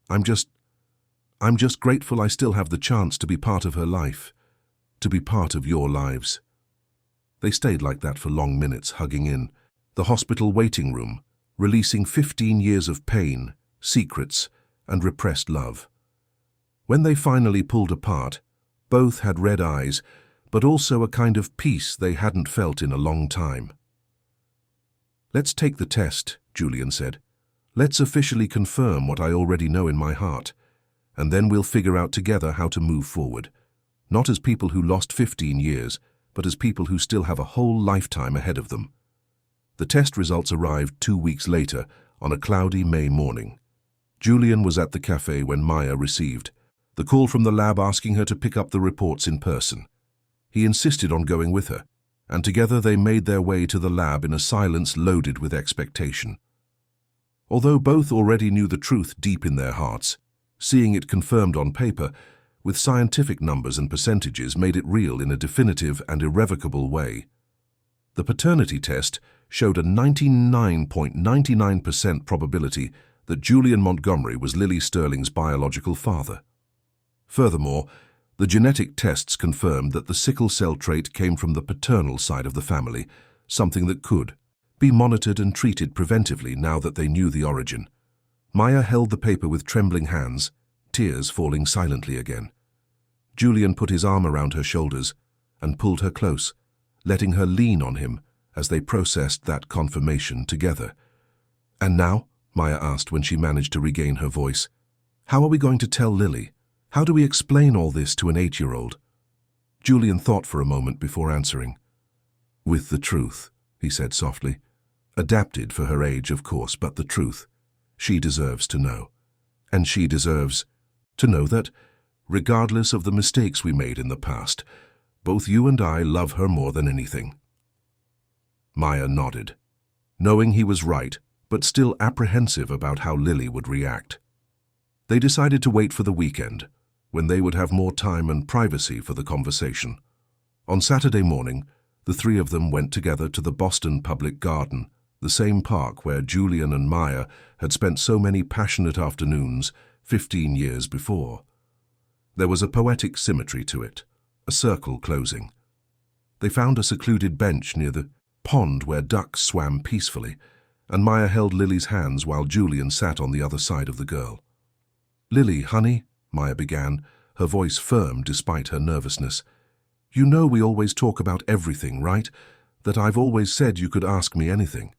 I'm just grateful I still have the chance to be part of her life, to be part of your lives." They stayed like that for long minutes, hugging in. The hospital waiting room, releasing 15 years of pain, secrets, and repressed love. When they finally pulled apart, both had red eyes, but also a kind of peace they hadn't felt in a long time. "Let's take the test," Julian said. "Let's officially confirm what I already know in my heart, and then we'll figure out together how to move forward. Not as people who lost 15 years, but as people who still have a whole lifetime ahead of them." The test results arrived 2 weeks later, on a cloudy May morning. Julian was at the cafe when Maya received the call from the lab asking her to pick up the reports in person. He insisted on going with her, and together they made their way to the lab in a silence loaded with expectation. Although both already knew the truth deep in their hearts, seeing it confirmed on paper, with scientific numbers and percentages, made it real in a definitive and irrevocable way. The paternity test showed a 99.99% probability that Julian Montgomery was Lily Sterling's biological father. Furthermore, the genetic tests confirmed that the sickle cell trait came from the paternal side of the family, something that could be monitored and treated preventively now that they knew the origin. Maya held the paper with trembling hands, tears falling silently again. Julian put his arm around her shoulders and pulled her close, letting her lean on him as they processed that confirmation together. "And now?" Maya asked when she managed to regain her voice. "How are we going to tell Lily? How do we explain all this to an 8-year-old? Julian thought for a moment before answering. "With the truth," he said softly. "Adapted for her age, of course, but the truth. She deserves to know. And she deserves to know that, regardless of the mistakes we made in the past, both you and I love her more than anything." Maya nodded, knowing he was right, but still apprehensive about how Lily would react. They decided to wait for the weekend, when they would have more time and privacy for the conversation. On Saturday morning, the three of them went together to the Boston Public Garden, the same park where Julian and Maya had spent so many passionate afternoons 15 years before. There was a poetic symmetry to it, a circle closing. They found a secluded bench near the pond where ducks swam peacefully, and Maya held Lily's hands while Julian sat on the other side of the girl. "Lily, honey," Maya began, her voice firm despite her nervousness. "You know we always talk about everything, right? That I've always said you could ask me anything."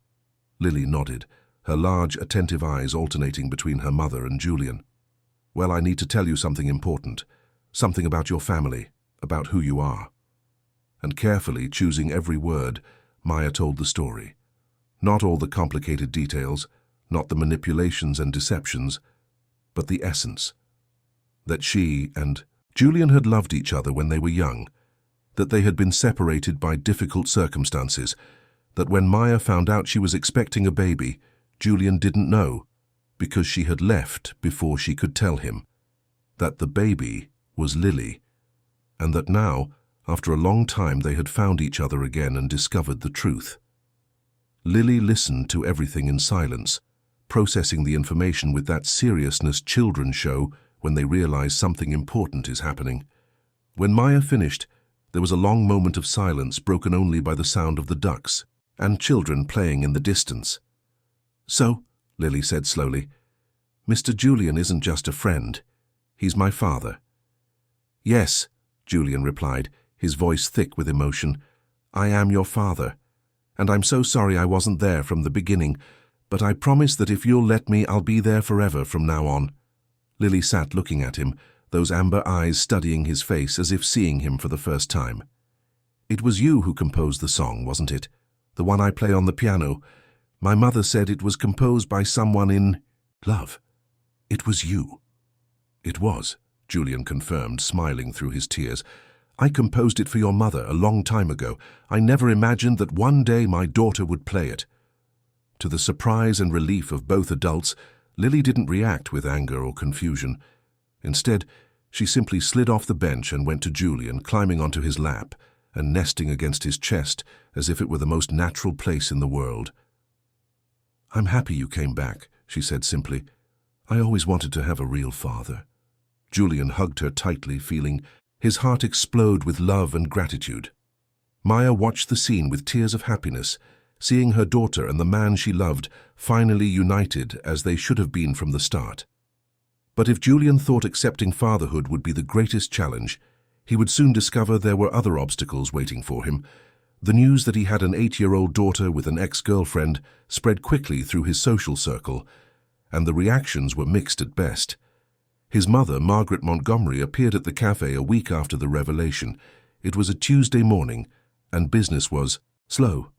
Lily nodded, her large, attentive eyes alternating between her mother and Julian. "Well, I need to tell you something important. Something about your family, about who you are." And carefully, choosing every word, Maya told the story. Not all the complicated details, not the manipulations and deceptions, but the essence. That she and Julian had loved each other when they were young, that they had been separated by difficult circumstances, that when Maya found out she was expecting a baby, Julian didn't know, because she had left before she could tell him, that the baby was Lily, and that now, after a long time, they had found each other again and discovered the truth. Lily listened to everything in silence, processing the information with that seriousness children show when they realize something important is happening. When Maya finished, there was a long moment of silence broken only by the sound of the ducks and children playing in the distance. "So," Lily said slowly, "Mr. Julian isn't just a friend. He's my father." "Yes," Julian replied, his voice thick with emotion. "I am your father, and I'm so sorry I wasn't there from the beginning, but I promise that if you'll let me, I'll be there forever from now on." Lily sat looking at him, those amber eyes studying his face as if seeing him for the first time. "It was you who composed the song, wasn't it? The one I play on the piano. My mother said it was composed by someone in love. It was you." "It was," Julian confirmed, smiling through his tears. "I composed it for your mother a long time ago. I never imagined that one day my daughter would play it." To the surprise and relief of both adults, Lily didn't react with anger or confusion. Instead, she simply slid off the bench and went to Julian, climbing onto his lap and nesting against his chest as if it were the most natural place in the world. "I'm happy you came back," she said simply. "I always wanted to have a real father." Julian hugged her tightly, feeling his heart explode with love and gratitude. Maya watched the scene with tears of happiness, seeing her daughter and the man she loved finally united as they should have been from the start. But if Julian thought accepting fatherhood would be the greatest challenge, he would soon discover there were other obstacles waiting for him. The news that he had an 8-year-old daughter with an ex-girlfriend spread quickly through his social circle, and the reactions were mixed at best. His mother, Margaret Montgomery, appeared at the cafe a week after the revelation. It was a Tuesday morning, and business was slow.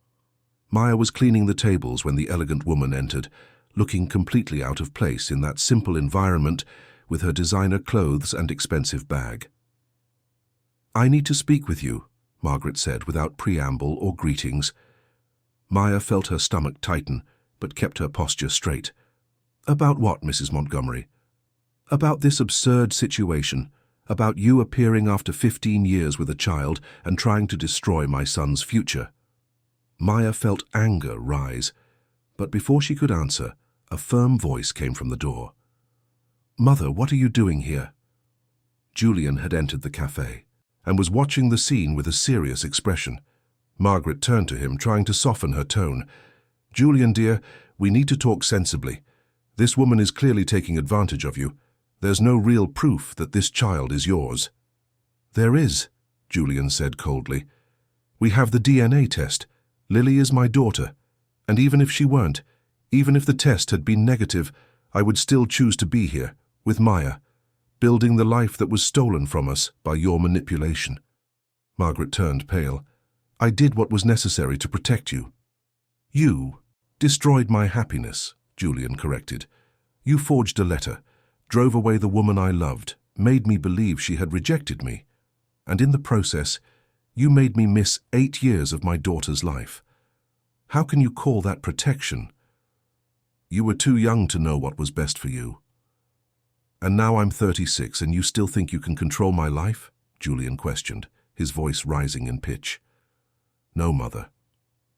Maya was cleaning the tables when the elegant woman entered, looking completely out of place in that simple environment with her designer clothes and expensive bag. "I need to speak with you," Margaret said without preamble or greetings. Maya felt her stomach tighten, but kept her posture straight. "About what, Mrs. Montgomery?" "About this absurd situation, about you appearing after 15 years with a child and trying to destroy my son's future." Maya felt anger rise, but before she could answer, a firm voice came from the door. "Mother, what are you doing here?" Julian had entered the cafe and was watching the scene with a serious expression. Margaret turned to him, trying to soften her tone. "Julian, dear, we need to talk sensibly. This woman is clearly taking advantage of you. There's no real proof that this child is yours." "There is," Julian said coldly. "We have the DNA test. Lily is my daughter, and even if she weren't, even if the test had been negative, I would still choose to be here, with Maya, building the life that was stolen from us by your manipulation." Margaret turned pale. "I did what was necessary to protect you." "You destroyed my happiness," Julian corrected. "You forged a letter, drove away the woman I loved, made me believe she had rejected me, and in the process, you made me miss 8 years of my daughter's life. How can you call that protection? You were too young to know what was best for you." "And now I'm 36 and you still think you can control my life?" Julian questioned, his voice rising in pitch. "No, Mother.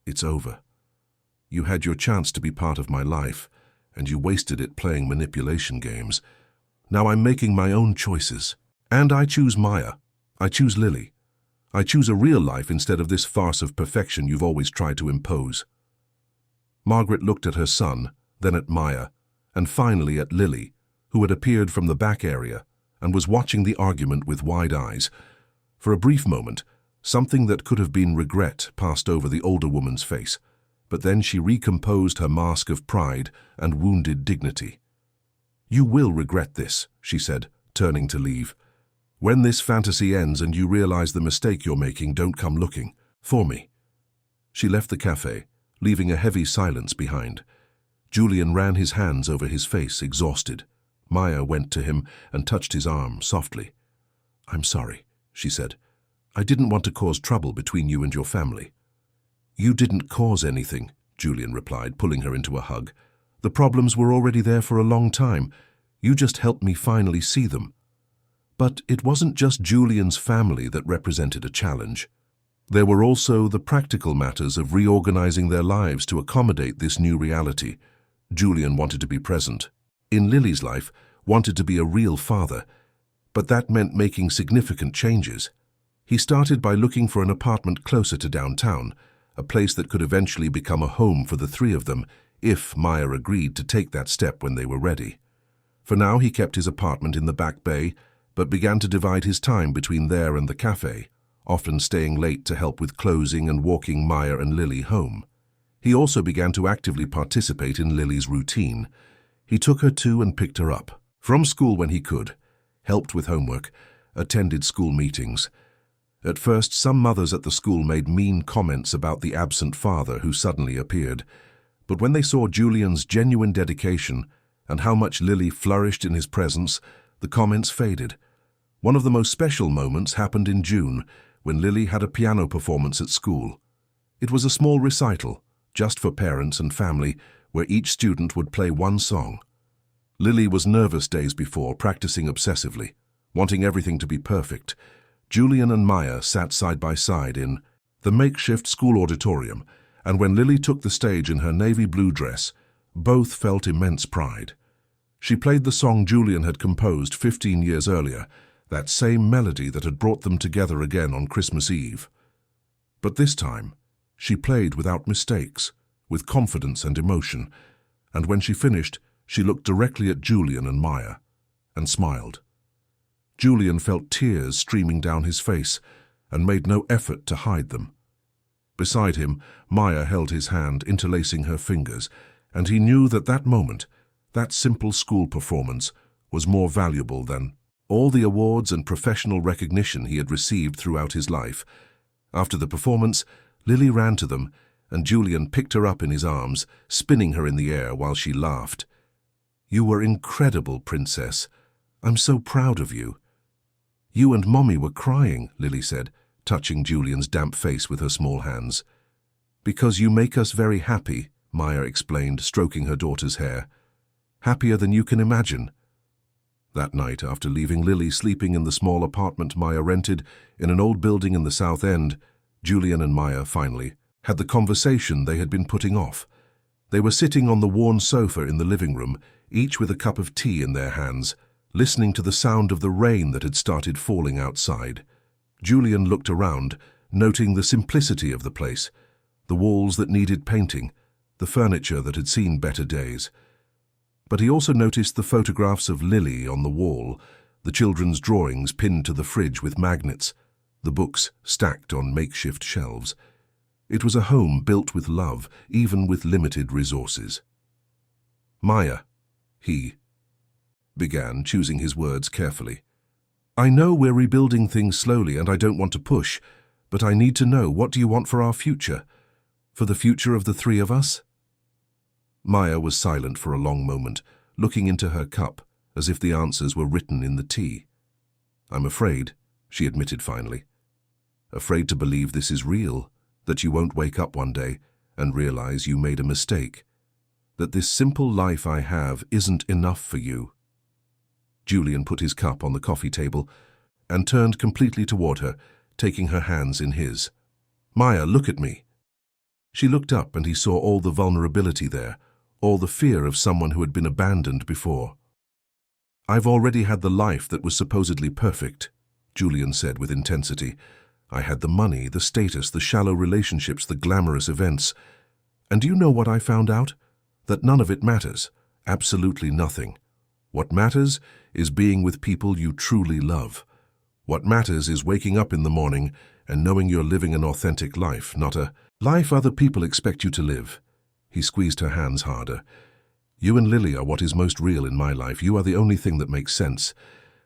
It's over. You had your chance to be part of my life, and you wasted it playing manipulation games. Now I'm making my own choices, and I choose Maya. I choose Lily. I choose a real life instead of this farce of perfection you've always tried to impose." Margaret looked at her son, then at Maya, and finally at Lily, who had appeared from the back area and was watching the argument with wide eyes. For a brief moment, something that could have been regret passed over the older woman's face, but then she recomposed her mask of pride and wounded dignity. "You will regret this," she said, turning to leave. "When this fantasy ends and you realize the mistake you're making, don't come looking for me." She left the cafe, leaving a heavy silence behind. Julian ran his hands over his face, exhausted. Maya went to him and touched his arm softly. "I'm sorry," she said. "I didn't want to cause trouble between you and your family." "You didn't cause anything," Julian replied, pulling her into a hug. "The problems were already there for a long time. You just helped me finally see them." But it wasn't just Julian's family that represented a challenge. There were also the practical matters of reorganizing their lives to accommodate this new reality. Julian wanted to be present. In Lily's life, wanted to be a real father. But that meant making significant changes. He started by looking for an apartment closer to downtown, a place that could eventually become a home for the three of them, if Maya agreed to take that step when they were ready. For now, he kept his apartment in the Back Bay, but began to divide his time between there and the cafe, often staying late to help with closing and walking Maya and Lily home. He also began to actively participate in Lily's routine. He took her to and picked her up from school when he could, helped with homework, attended school meetings. At first, some mothers at the school made mean comments about the absent father who suddenly appeared. But when they saw Julian's genuine dedication and how much Lily flourished in his presence, the comments faded. One of the most special moments happened in June, when Lily had a piano performance at school. It was a small recital, just for parents and family, where each student would play one song. Lily was nervous days before, practicing obsessively, wanting everything to be perfect. Julian and Maya sat side by side in the makeshift school auditorium, and when Lily took the stage in her navy blue dress, both felt immense pride. She played the song Julian had composed 15 years earlier, that same melody that had brought them together again on Christmas Eve. But this time, she played without mistakes, with confidence and emotion, and when she finished, she looked directly at Julian and Maya, and smiled. Julian felt tears streaming down his face, and made no effort to hide them. Beside him, Maya held his hand, interlacing her fingers, and he knew that that moment, that simple school performance, was more valuable than all the awards and professional recognition he had received throughout his life. After the performance, Lily ran to them, and Julian picked her up in his arms, spinning her in the air while she laughed. "You were incredible, Princess. I'm so proud of you." "You and Mommy were crying," Lily said, touching Julian's damp face with her small hands. "Because you make us very happy," Maya explained, stroking her daughter's hair. "Happier than you can imagine." That night, after leaving Lily sleeping in the small apartment Maya rented in an old building in the South End, Julian and Maya finally had the conversation they had been putting off. They were sitting on the worn sofa in the living room, each with a cup of tea in their hands, listening to the sound of the rain that had started falling outside. Julian looked around, noting the simplicity of the place, the walls that needed painting, the furniture that had seen better days. But he also noticed the photographs of Lily on the wall, the children's drawings pinned to the fridge with magnets, the books stacked on makeshift shelves. It was a home built with love, even with limited resources. "Maya," he began, choosing his words carefully. "I know we're rebuilding things slowly and I don't want to push, but I need to know, what do you want for our future? For the future of the three of us?" Maya was silent for a long moment, looking into her cup, as if the answers were written in the tea. "I'm afraid," she admitted finally. "Afraid to believe this is real, that you won't wake up one day and realize you made a mistake, that this simple life I have isn't enough for you." Julian put his cup on the coffee table and turned completely toward her, taking her hands in his. "Maya, look at me." She looked up and he saw all the vulnerability there, all the fear of someone who had been abandoned before. "I've already had the life that was supposedly perfect," Julian said with intensity. "I had the money, the status, the shallow relationships, the glamorous events. And do you know what I found out? That none of it matters. Absolutely nothing. What matters is being with people you truly love. What matters is waking up in the morning and knowing you're living an authentic life, not a life other people expect you to live. He squeezed her hands harder. You and Lily are what is most real in my life. You are the only thing that makes sense.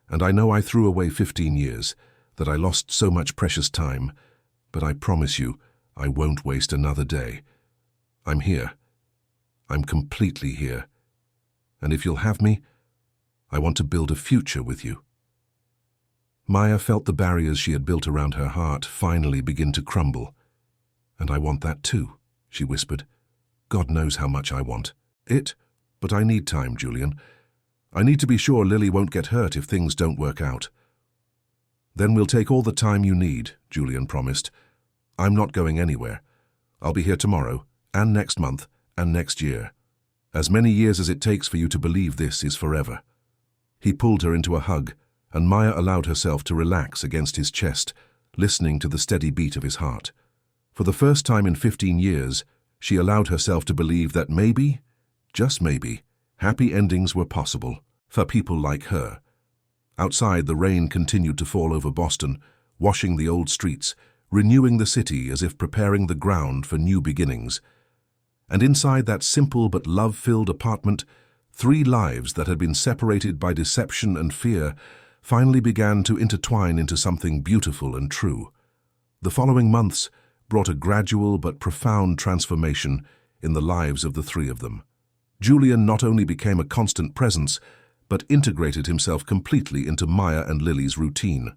And I know I threw away 15 years, that I lost so much precious time, but I promise you, I won't waste another day. I'm here. I'm completely here. And if you'll have me, I want to build a future with you. Maya felt the barriers she had built around her heart finally begin to crumble. And I want that too, she whispered. God knows how much I want it, but I need time, Julian. I need to be sure Lily won't get hurt if things don't work out. Then we'll take all the time you need, Julian promised. I'm not going anywhere. I'll be here tomorrow, and next month, and next year. As many years as it takes for you to believe this is forever. He pulled her into a hug, and Maya allowed herself to relax against his chest, listening to the steady beat of his heart. For the first time in 15 years, she allowed herself to believe that maybe, just maybe, happy endings were possible for people like her. Outside, the rain continued to fall over Boston, washing the old streets, renewing the city as if preparing the ground for new beginnings. And inside that simple but love-filled apartment, 3 lives that had been separated by deception and fear finally began to intertwine into something beautiful and true. The following months brought a gradual but profound transformation in the lives of the 3 of them. Julian not only became a constant presence, but integrated himself completely into Maya and Lily's routine.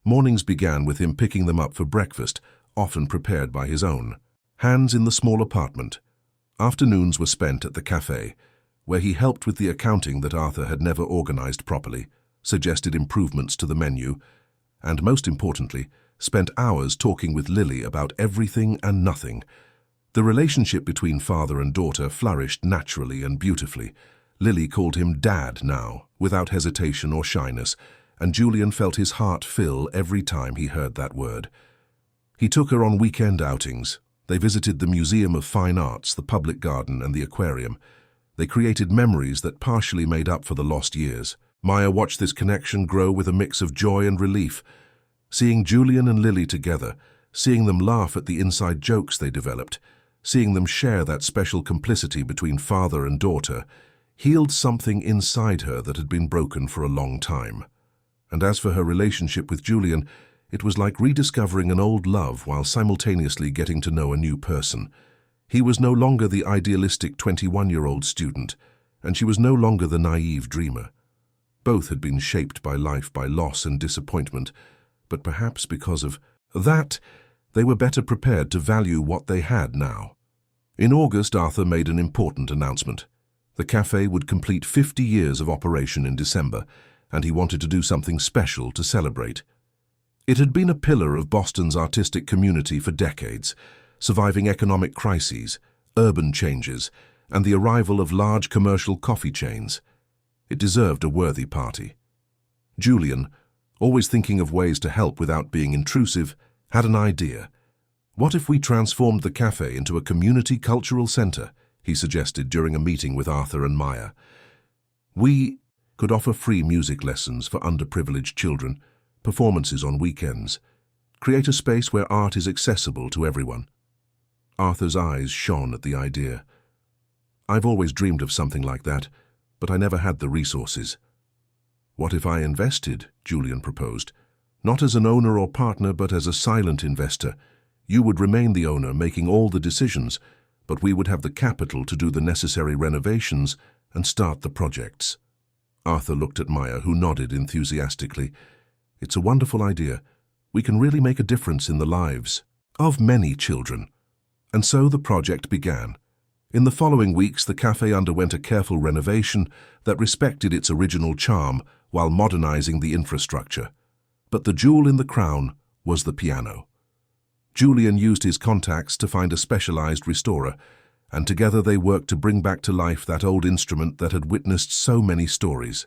Mornings began with him picking them up for breakfast, often prepared by his own hands in the small apartment. Afternoons were spent at the cafe, where he helped with the accounting that Arthur had never organized properly, suggested improvements to the menu, and most importantly, spent hours talking with Lily about everything and nothing. The relationship between father and daughter flourished naturally and beautifully. Lily called him Dad now, without hesitation or shyness, and Julian felt his heart fill every time he heard that word. He took her on weekend outings. They visited the Museum of Fine Arts, the public garden, and the aquarium. They created memories that partially made up for the lost years. Maya watched this connection grow with a mix of joy and relief. Seeing Julian and Lily together, seeing them laugh at the inside jokes they developed, seeing them share that special complicity between father and daughter, healed something inside her that had been broken for a long time. And as for her relationship with Julian, it was like rediscovering an old love while simultaneously getting to know a new person. He was no longer the idealistic 21-year-old student, and she was no longer the naive dreamer. Both had been shaped by life, by loss and disappointment, but perhaps because of that, they were better prepared to value what they had now. In August, Arthur made an important announcement. The cafe would complete 50 years of operation in December, and he wanted to do something special to celebrate. It had been a pillar of Boston's artistic community for decades, surviving economic crises, urban changes, and the arrival of large commercial coffee chains. It deserved a worthy party. Julian, always thinking of ways to help without being intrusive, had an idea. What if we transformed the cafe into a community cultural center? He suggested during a meeting with Arthur and Maya. We could offer free music lessons for underprivileged children, performances on weekends, create a space where art is accessible to everyone. Arthur's eyes shone at the idea. I've always dreamed of something like that, but I never had the resources. What if I invested? Julian proposed. Not as an owner or partner, but as a silent investor. You would remain the owner, making all the decisions, but we would have the capital to do the necessary renovations and start the projects. Arthur looked at Maya, who nodded enthusiastically. It's a wonderful idea. We can really make a difference in the lives of many children. And so the project began. In the following weeks, the cafe underwent a careful renovation that respected its original charm while modernizing the infrastructure. But the jewel in the crown was the piano. Julian used his contacts to find a specialized restorer, and together they worked to bring back to life that old instrument that had witnessed so many stories.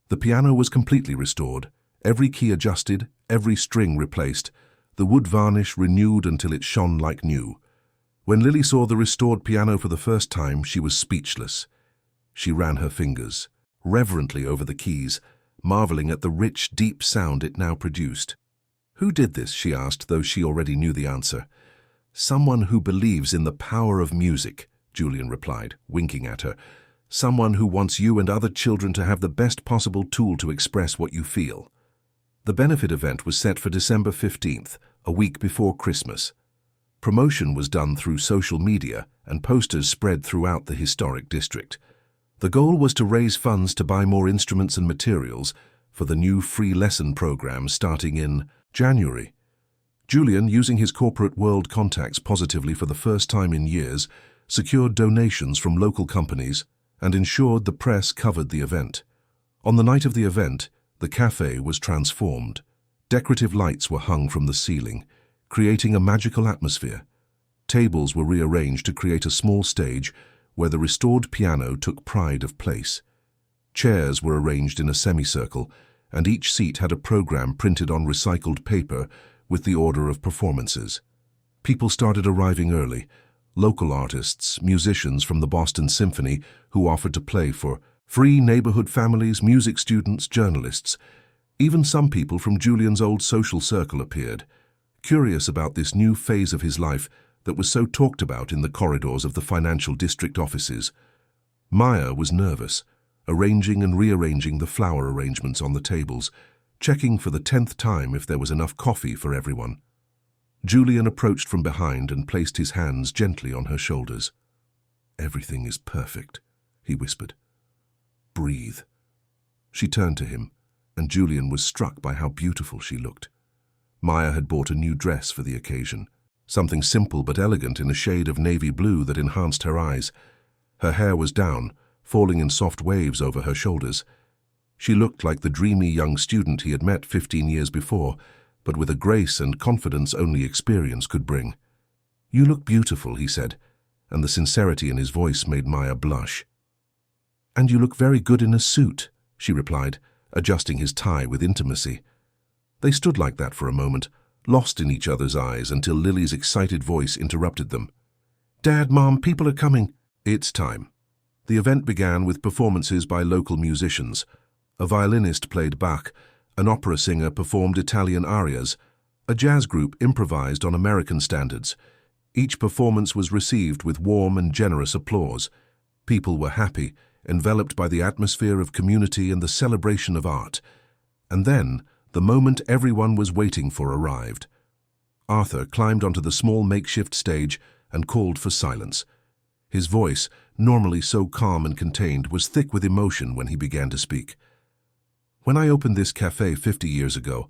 The piano was completely restored, every key adjusted, every string replaced, the wood varnish renewed until it shone like new. When Lily saw the restored piano for the first time, she was speechless. She ran her fingers. reverently over the keys, marveling at the rich, deep sound it now produced. "Who did this?" she asked, though she already knew the answer. "Someone who believes in the power of music," Julian replied, winking at her. "Someone who wants you and other children to have the best possible tool to express what you feel." The benefit event was set for December 15th, a week before Christmas. Promotion was done through social media and posters spread throughout the historic district. The goal was to raise funds to buy more instruments and materials for the new free lesson program starting in January. Julian, using his corporate world contacts positively for the first time in years, secured donations from local companies and ensured the press covered the event. On the night of the event, the cafe was transformed. Decorative lights were hung from the ceiling, creating a magical atmosphere. Tables were rearranged to create a small stage where the restored piano took pride of place. Chairs were arranged in a semicircle, and each seat had a program printed on recycled paper with the order of performances. People started arriving early. Local artists, musicians from the Boston Symphony who offered to play for free, neighborhood families, music students, journalists. Even some people from Julian's old social circle appeared, curious about this new phase of his life that was so talked about in the corridors of the financial district offices. Maya was nervous, arranging and rearranging the flower arrangements on the tables, checking for the 10th time if there was enough coffee for everyone. Julian approached from behind and placed his hands gently on her shoulders. "Everything is perfect," he whispered. "Breathe." She turned to him, and Julian was struck by how beautiful she looked. Maya had bought a new dress for the occasion, something simple but elegant in a shade of navy blue that enhanced her eyes. Her hair was down, falling in soft waves over her shoulders. She looked like the dreamy young student he had met 15 years before, but with a grace and confidence only experience could bring. "You look beautiful," he said, and the sincerity in his voice made Maya blush. "And you look very good in a suit," she replied, adjusting his tie with intimacy. They stood like that for a moment, lost in each other's eyes, until Lily's excited voice interrupted them. "Dad, Mom, people are coming." "It's time." The event began with performances by local musicians. A violinist played Bach, an opera singer performed Italian arias, a jazz group improvised on American standards. Each performance was received with warm and generous applause. People were happy, enveloped by the atmosphere of community and the celebration of art. And then, the moment everyone was waiting for arrived. Arthur climbed onto the small makeshift stage and called for silence. His voice, normally so calm and contained, was thick with emotion when he began to speak. "When I opened this cafe 50 years ago,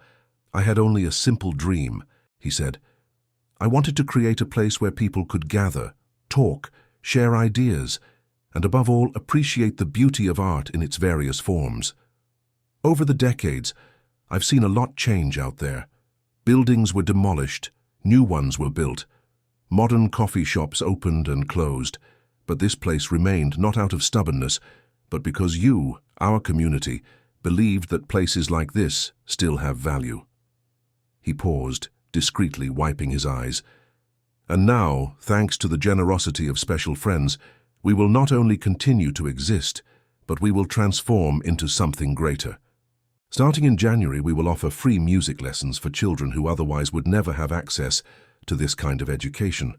I had only a simple dream," he said. "I wanted to create a place where people could gather, talk, share ideas, and above all, appreciate the beauty of art in its various forms. Over the decades, I've seen a lot change out there. Buildings were demolished, new ones were built. Modern coffee shops opened and closed, but this place remained not out of stubbornness, but because you, our community, believed that places like this still have value." He paused, discreetly wiping his eyes. "And now, thanks to the generosity of special friends, we will not only continue to exist, but we will transform into something greater. Starting in January, we will offer free music lessons for children who otherwise would never have access to this kind of education.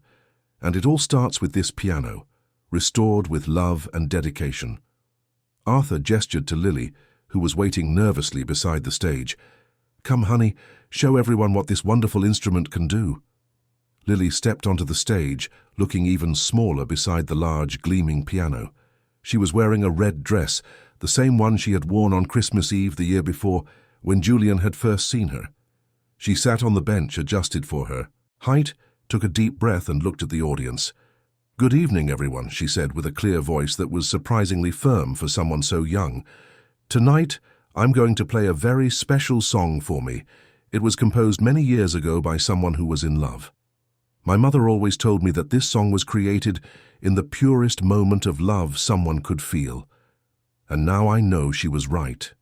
And it all starts with this piano, restored with love and dedication." Arthur gestured to Lily, who was waiting nervously beside the stage. "Come, honey, show everyone what this wonderful instrument can do." Lily stepped onto the stage, looking even smaller beside the large, gleaming piano. She was wearing a red dress, the same one she had worn on Christmas Eve the year before, when Julian had first seen her. She sat on the bench adjusted for her height, took a deep breath and looked at the audience. "Good evening, everyone," she said with a clear voice that was surprisingly firm for someone so young. "Tonight, I'm going to play a very special song for me. It was composed many years ago by someone who was in love. My mother always told me that this song was created in the purest moment of love someone could feel. And now I know she was right."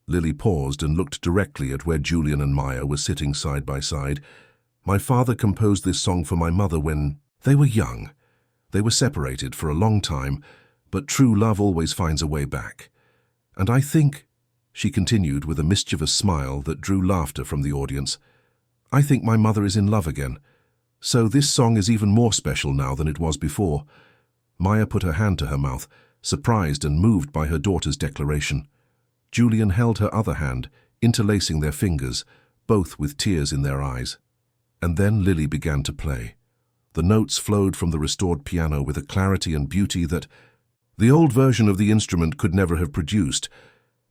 Lily paused and looked directly at where Julian and Maya were sitting side by side. "My father composed this song for my mother when they were young. They were separated for a long time, but true love always finds a way back. And I think, she continued with a mischievous smile that drew laughter from the audience, I think my mother is in love again. So this song is even more special now than it was before. Maya put her hand to her mouth, surprised and moved by her daughter's declaration. Julian held her other hand, interlacing their fingers, both with tears in their eyes. And then Lily began to play. The notes flowed from the restored piano with a clarity and beauty that the old version of the instrument could never have produced.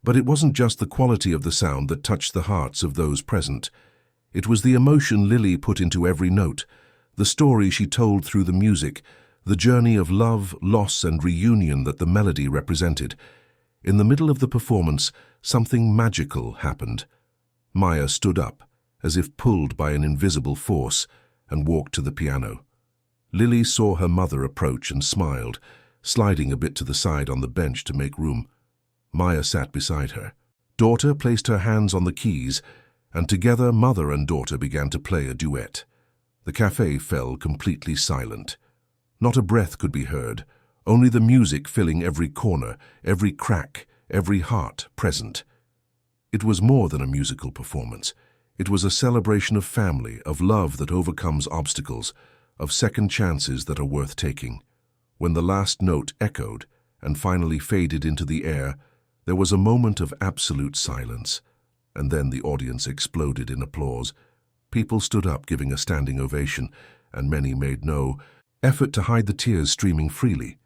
But it wasn't just the quality of the sound that touched the hearts of those present. It was the emotion Lily put into every note, the story she told through the music, the journey of love, loss, and reunion that the melody represented. In the middle of the performance, something magical happened. Maya stood up, as if pulled by an invisible force, and walked to the piano. Lily saw her mother approach and smiled, sliding a bit to the side on the bench to make room. Maya sat beside her. Daughter placed her hands on the keys, and together mother and daughter began to play a duet. The cafe fell completely silent. Not a breath could be heard, only the music filling every corner, every crack, every heart present. It was more than a musical performance. It was a celebration of family, of love that overcomes obstacles, of second chances that are worth taking. When the last note echoed and finally faded into the air, there was a moment of absolute silence, and then the audience exploded in applause. People stood up giving a standing ovation, and many made no effort to hide the tears streaming freely.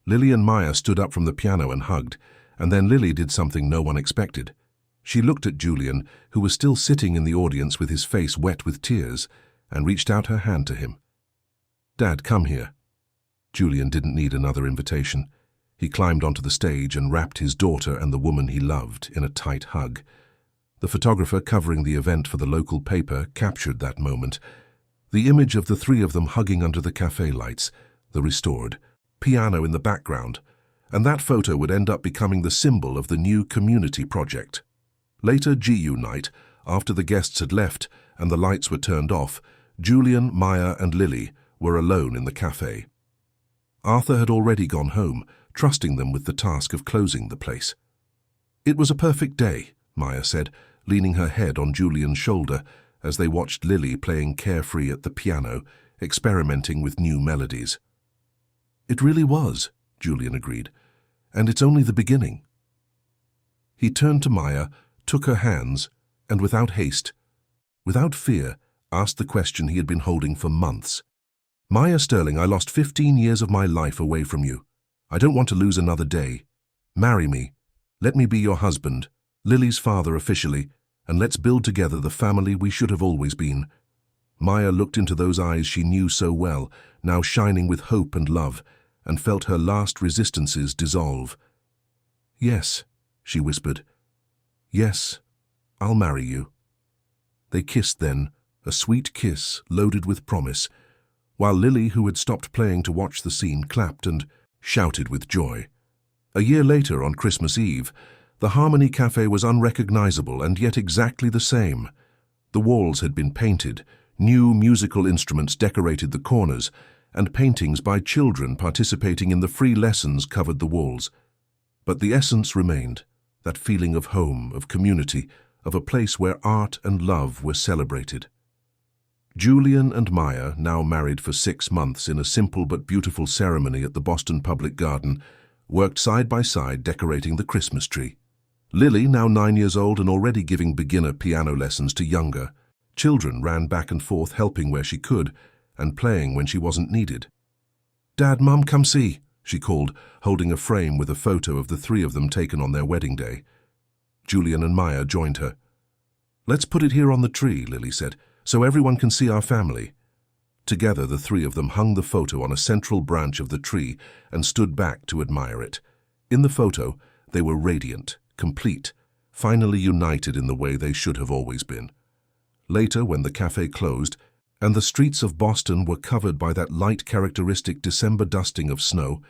Lily and Maya stood up from the piano and hugged, and then Lily did something no one expected. She looked at Julian, who was still sitting in the audience with his face wet with tears, and reached out her hand to him. "Dad, come here." Julian didn't need another invitation. He climbed onto the stage and wrapped his daughter and the woman he loved in a tight hug. The photographer covering the event for the local paper captured that moment. The image of the three of them hugging under the cafe lights, the restored piano in the background, and that photo would end up becoming the symbol of the new community project. Later GU night, after the guests had left and the lights were turned off, Julian, Maya, and Lily were alone in the cafe. Arthur had already gone home, trusting them with the task of closing the place. "It was a perfect day," Maya said, leaning her head on Julian's shoulder as they watched Lily playing carefree at the piano, experimenting with new melodies. "It really was," Julian agreed, "and it's only the beginning." He turned to Maya, took her hands, and without haste, without fear, asked the question he had been holding for months. "Maya Sterling, I lost 15 years of my life away from you. I don't want to lose another day. Marry me. Let me be your husband, Lily's father officially, and let's build together the family we should have always been." Maya looked into those eyes she knew so well, now shining with hope and love, and felt her last resistances dissolve. "Yes," she whispered. "Yes, I'll marry you." They kissed then, a sweet kiss loaded with promise, while Lily, who had stopped playing to watch the scene, clapped and shouted with joy. A year later, on Christmas Eve, the Harmony Cafe was unrecognizable and yet exactly the same. The walls had been painted, new musical instruments decorated the corners, and paintings by children participating in the free lessons covered the walls. But the essence remained, that feeling of home, of community, of a place where art and love were celebrated. Julian and Maya, now married for 6 months in a simple but beautiful ceremony at the Boston Public Garden, worked side by side decorating the Christmas tree. Lily, now 9 years old and already giving beginner piano lessons to younger children, ran back and forth helping where she could and playing when she wasn't needed. "Dad, Mum, come see," she called, holding a frame with a photo of the three of them taken on their wedding day. Julian and Maya joined her. "Let's put it here on the tree," Lily said, "so everyone can see our family." Together, the three of them hung the photo on a central branch of the tree and stood back to admire it. In the photo, they were radiant, complete, finally united in the way they should have always been. Later, when the cafe closed, and the streets of Boston were covered by that light characteristic December dusting of snow,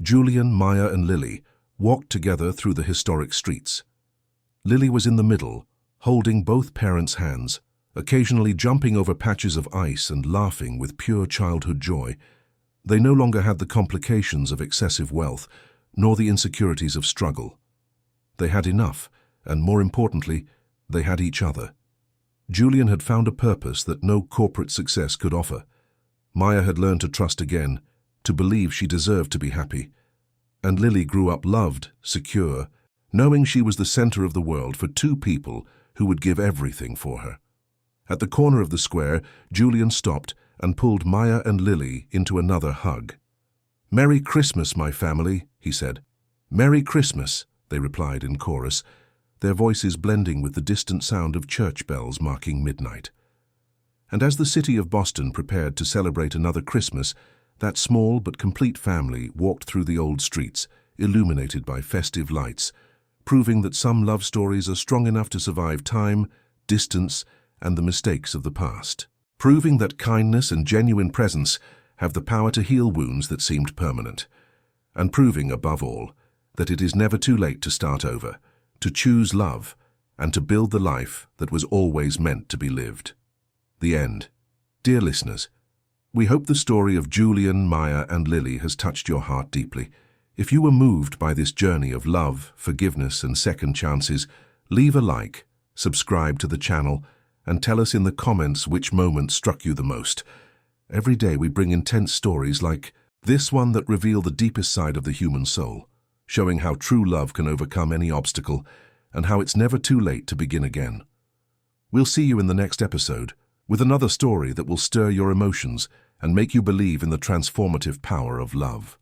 Julian, Maya, and Lily walked together through the historic streets. Lily was in the middle, holding both parents' hands, occasionally jumping over patches of ice and laughing with pure childhood joy. They no longer had the complications of excessive wealth, nor the insecurities of struggle. They had enough, and more importantly, they had each other. Julian had found a purpose that no corporate success could offer. Maya had learned to trust again, to believe she deserved to be happy. And Lily grew up loved, secure, knowing she was the center of the world for two people who would give everything for her. At the corner of the square, Julian stopped and pulled Maya and Lily into another hug. "Merry Christmas, my family," he said. "Merry Christmas," they replied in chorus, their voices blending with the distant sound of church bells marking midnight. And as the city of Boston prepared to celebrate another Christmas, that small but complete family walked through the old streets, illuminated by festive lights, proving that some love stories are strong enough to survive time, distance, and the mistakes of the past. Proving that kindness and genuine presence have the power to heal wounds that seemed permanent. And proving, above all, that it is never too late to start over, to choose love, and to build the life that was always meant to be lived. The end. Dear listeners, we hope the story of Julian, Maya, and Lily has touched your heart deeply. If you were moved by this journey of love, forgiveness, and second chances, leave a like, subscribe to the channel, and tell us in the comments which moment struck you the most. Every day we bring intense stories like this one that reveal the deepest side of the human soul, showing how true love can overcome any obstacle and how it's never too late to begin again. We'll see you in the next episode with another story that will stir your emotions and make you believe in the transformative power of love.